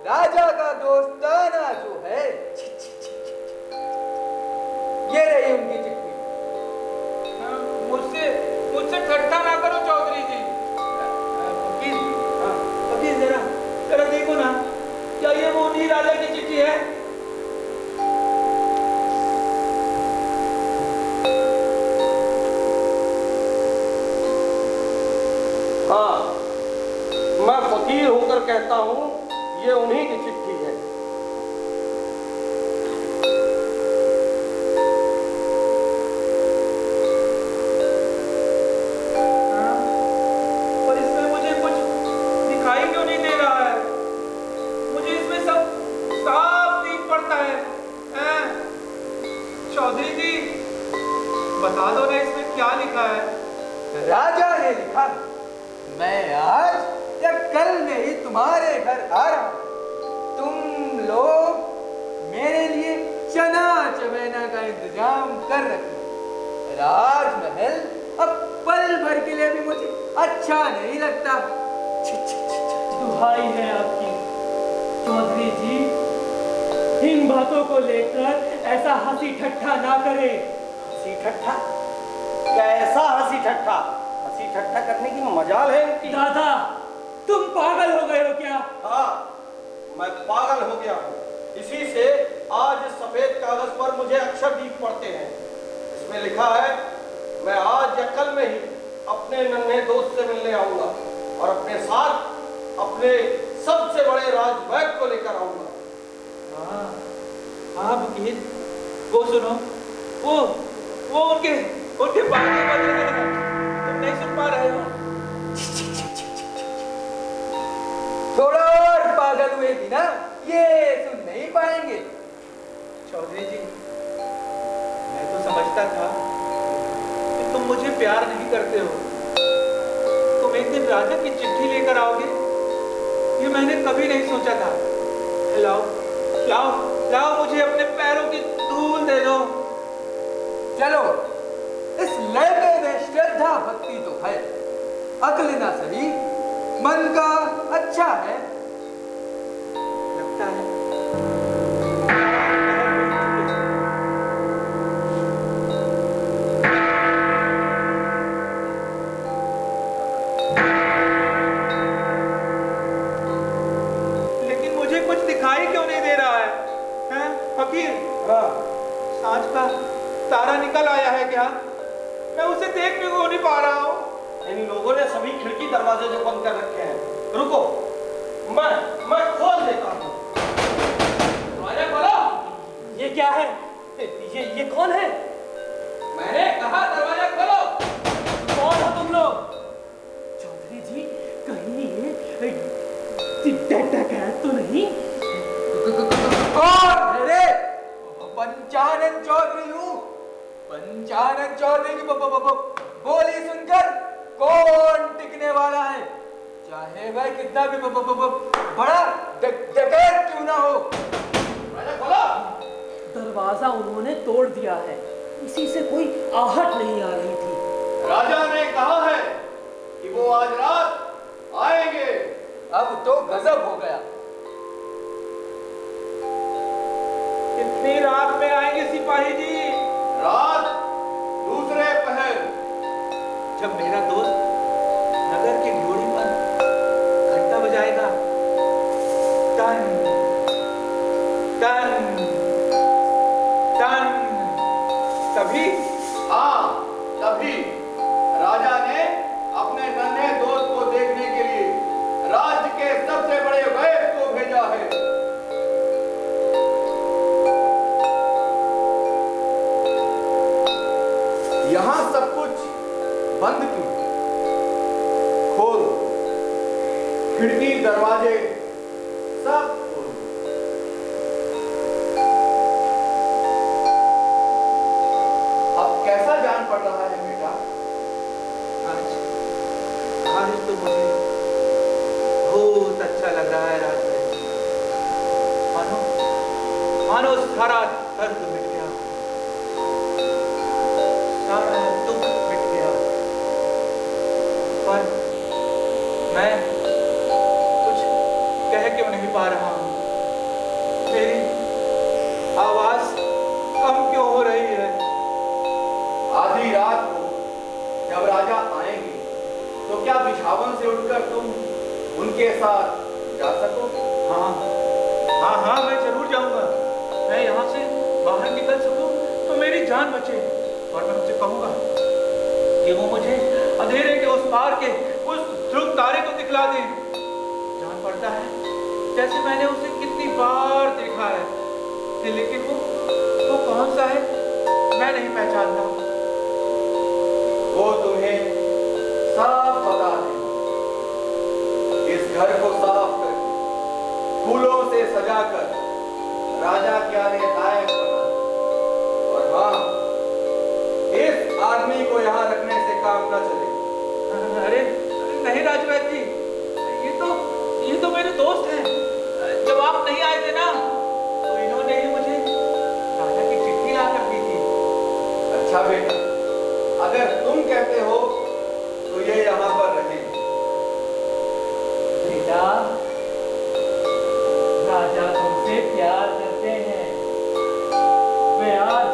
राजा का दोस्ताना जो है, ये रही उनकी चिट्ठी। मुझसे ठट्ठा ना करो चौधरी जी। वकील जरा देखो ना, क्या ये वो उन्हीं राजा की चिट्ठी है? हाँ, मैं फकीर होकर कहता हूँ ये उन्हीं की चिट्ठी है। और इसमें मुझे कुछ दिखाई क्यों नहीं दे रहा है? मुझे इसमें सब साफ दिख पड़ता है। चौधरी जी, बता दो ना इसमें क्या लिखा है? राजा ने लिखा, मैं आज या कल में ही तुम्हारे घर आ रहा हूं। तुम लोग मेरे लिए चना चबेना का इंतजाम कर रखना। राजमहल अब पल भर के लिए भी मुझे अच्छा नहीं लगता। दुहाई है आपकी चौधरी जी, इन बातों को लेकर ऐसा हंसी ठट्ठा ना करें। हंसी ठट्ठा? कैसा हंसी ठट्ठा? हंसी ठट्ठा करने की मजाल है इनकी। दादा, तुम पागल हो गए हो क्या? हाँ, मैं पागल हो गया हूँ। इसी से आज इस सफेद कागज पर मुझे अक्षर दिख पड़ते हैं। इसमें लिखा है, मैं आज या कल में ही अपने नन्हे दोस्त से मिलने आऊंगा और अपने साथ अपने सबसे बड़े राजवैद को लेकर आऊंगा। हाँ वकील, वो सुनो, वो उनके बातें बदल रहे हैं। तुम नहीं सुन पा रहे हो? थोड़ा और पागल हुए भी ना, ये सुन नहीं पाएंगे। चौधरी जी, मैं तो समझता था कि तुम मुझे प्यार नहीं करते हो। तुम एक दिन राजा की चिट्ठी लेकर आओगे, ये मैंने कभी नहीं सोचा था। लाओ मुझे अपने पैरों की धूल दे दो। चलो, इस लड़के में श्रद्धा भक्ति तो है, अक्ल ना सही, मन का अच्छा है। लगता है लेकिन मुझे कुछ दिखाई क्यों नहीं दे रहा है? फकीर, सांझ का तारा निकल आया है क्या? मैं उसे देख भी नहीं पा रहा हूँ। इन लोगों ने सभी खिड़की दरवाजे जो बंद कर रखे हैं। रुको, मैं खोल डकैत तो नहीं? कौन है रे? पंचानन चौधरी हूँ। पंचानन चौधरी की बोली सुनकर कौन टिकने वाला है, चाहे वह कितना भी बड़ा डकैत क्यों ना हो। दरवाजा उन्होंने तोड़ दिया है, इसी से कोई आहट नहीं आ रही थी। राजा ने कहा है कि वो आज रात आएंगे। अब तो गजब हो गया। कितनी रात में आएंगे सिपाही जी? रात दूसरे पहर। जब मेरा दोस्त नगर की ड्योढ़ी पर घंटा बजाएगा, टन टन टन, तभी? हाँ, तभी राजा ने अपने नन्हे दोस्त को देखने के लिए राज्य के सबसे बड़े वैद्य को भेजा है। यहाँ सब कुछ बंद क्यों? खोल, खिड़की दरवाजे सब खोल। अब कैसा जान पड़ रहा है बेटा? आज तो मुझे बहुत अच्छा लग रहा है रात में। मानो मानो सारा दर्द मिट गया, सारा दुख मिट गया। पर मैं कुछ कह क्यों नहीं पा रहा हूँ? मेरी आवाज कम क्यों हो रही है? आधी रात को जब राजा आएंगे तो क्या बिछावन से उठकर तुम उनके साथ जा सको? हाँ हाँ हाँ, मैं जरूर जाऊंगा। मैं यहाँ से बाहर निकल सकूं तो मेरी जान बचे। और मैं उनसे कहूंगा कि वो मुझे अंधेरे के उस पार के उस ध्रुव तारे को दिखला दें। जान पड़ता है जैसे मैंने उसे कितनी बार देखा है, लेकिन वो कौन सा है मैं नहीं पहचानता। वो तुम्हें साफ पता है। इस घर को साफ करके फूलों से सजाकर राजा क्या ने लायक बना। और हाँ, इस आदमी को यहाँ रखने से काम न चले। अरे नहीं राजवैद्य जी, ये तो मेरे दोस्त हैं। जब आप नहीं आए थे ना तो इन्होंने ही मुझे राजा की चिट्ठी लाकर दी थी। अच्छा बेटा, अगर तुम कहते हो तो ये यहाँ पर रहें। बेटा, राजा तुमसे प्यार करते हैं। वे आज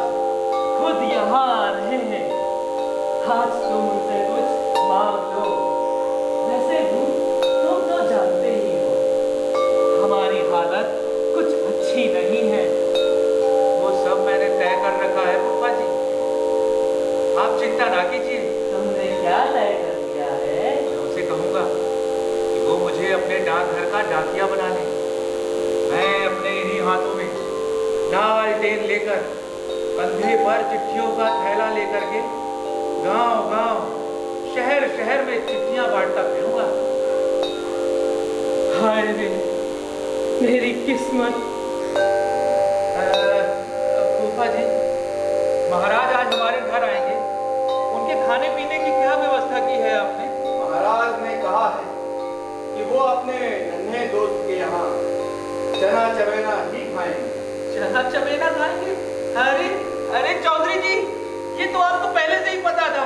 खुद यहाँ आ रहे हैं। आज तुम उनसे कुछ मांग लो। वैसे तुम तो जानते ही हो हमारी हालत कुछ अच्छी नहीं है। वो सब मैंने तय कर रखा है पप्पा जी, आप चिंता ना कीजिए। तुमने क्या तय कर लिया है? मैं उसे कहूंगा कि वो मुझे अपने डाकघर का डाकिया बना ले। मैं अपने इन्हीं हाथों में लालटेन लेकर कंधे पर चिट्ठियों का थैला लेकर के गांव-गांव, शहर-शहर में चिट्ठियां बांटता फिरूंगा। हाय रे, मेरी किस्मत। फूफा जी, महाराज आज हमारे घर आएंगे, उनके खाने पीने की क्या व्यवस्था की है आपने? महाराज ने कहा है कि वो अपने नन्हे दोस्त के यहाँ चना चमेना ही खाएंगे। चना चमेना खाएंगे? अरे अरे चौधरी जी, ये तो आपको पहले से ही पता था।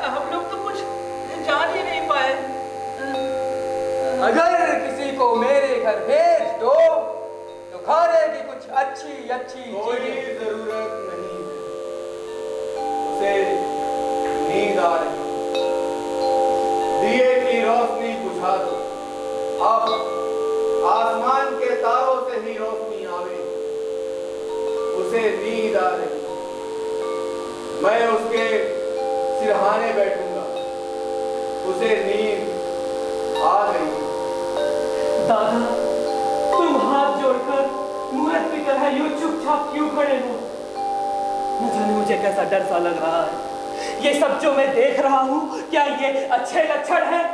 हम लोग तो कुछ जान ही नहीं पाए। अगर किसी को मेरे घर भेज दो तो खाने की कुछ अच्छी अच्छी कोई चीजें। जरूरत नहीं है, उसे नींद आ रही। दिए की रोशनी बुझा दो। अब आसमान के तारों से ही रोशनी आवे। उसे नींद आ रही। मैं उसके सिरहाने बैठूंगा। उसे नींद आ गई। दादा, तुम हाथ जोड़कर मूर्ख की तरह यूं चुपचाप क्यों खड़े हो? न जाने मुझे कैसा डर सा लग रहा है। ये सब जो मैं देख रहा हूँ, क्या ये अच्छे लक्षण हैं?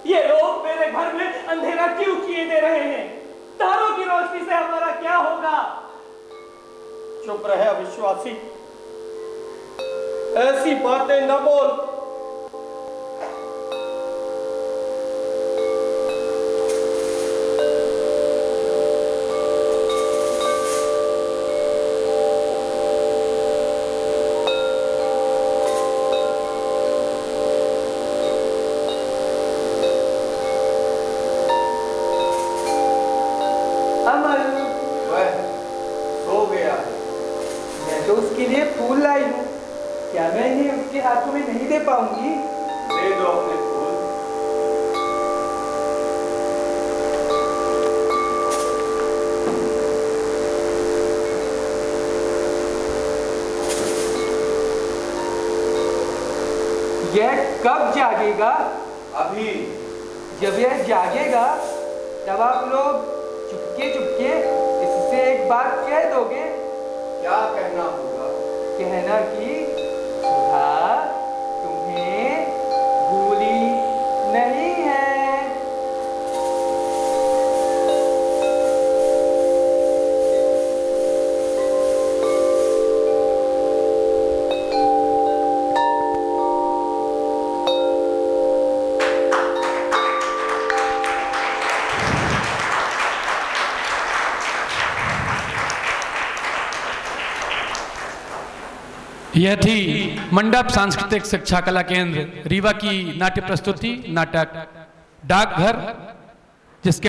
ये लोग मेरे घर में अंधेरा क्यों किए दे रहे हैं? तारों की रोशनी से हमारा क्या होगा? चुप रहे अविश्वासी, ऐसी बातें न बोल। उसके लिए फूल लाई हूँ, क्या मैं इन्हें उसके हाथों में नहीं दे पाऊंगी? दे दो अपने फूल। यह कब जागेगा? अभी। जब यह जागेगा तब आप लोग चुपके चुपके इससे एक बात कह दोगे। क्या कहना होगा? कहना कि सुधा तुम्हें भूली नहीं है। यह थी मंडप सांस्कृतिक शिक्षा कला केंद्र रीवा की नाट्य प्रस्तुति, नाटक डाकघर, जिसके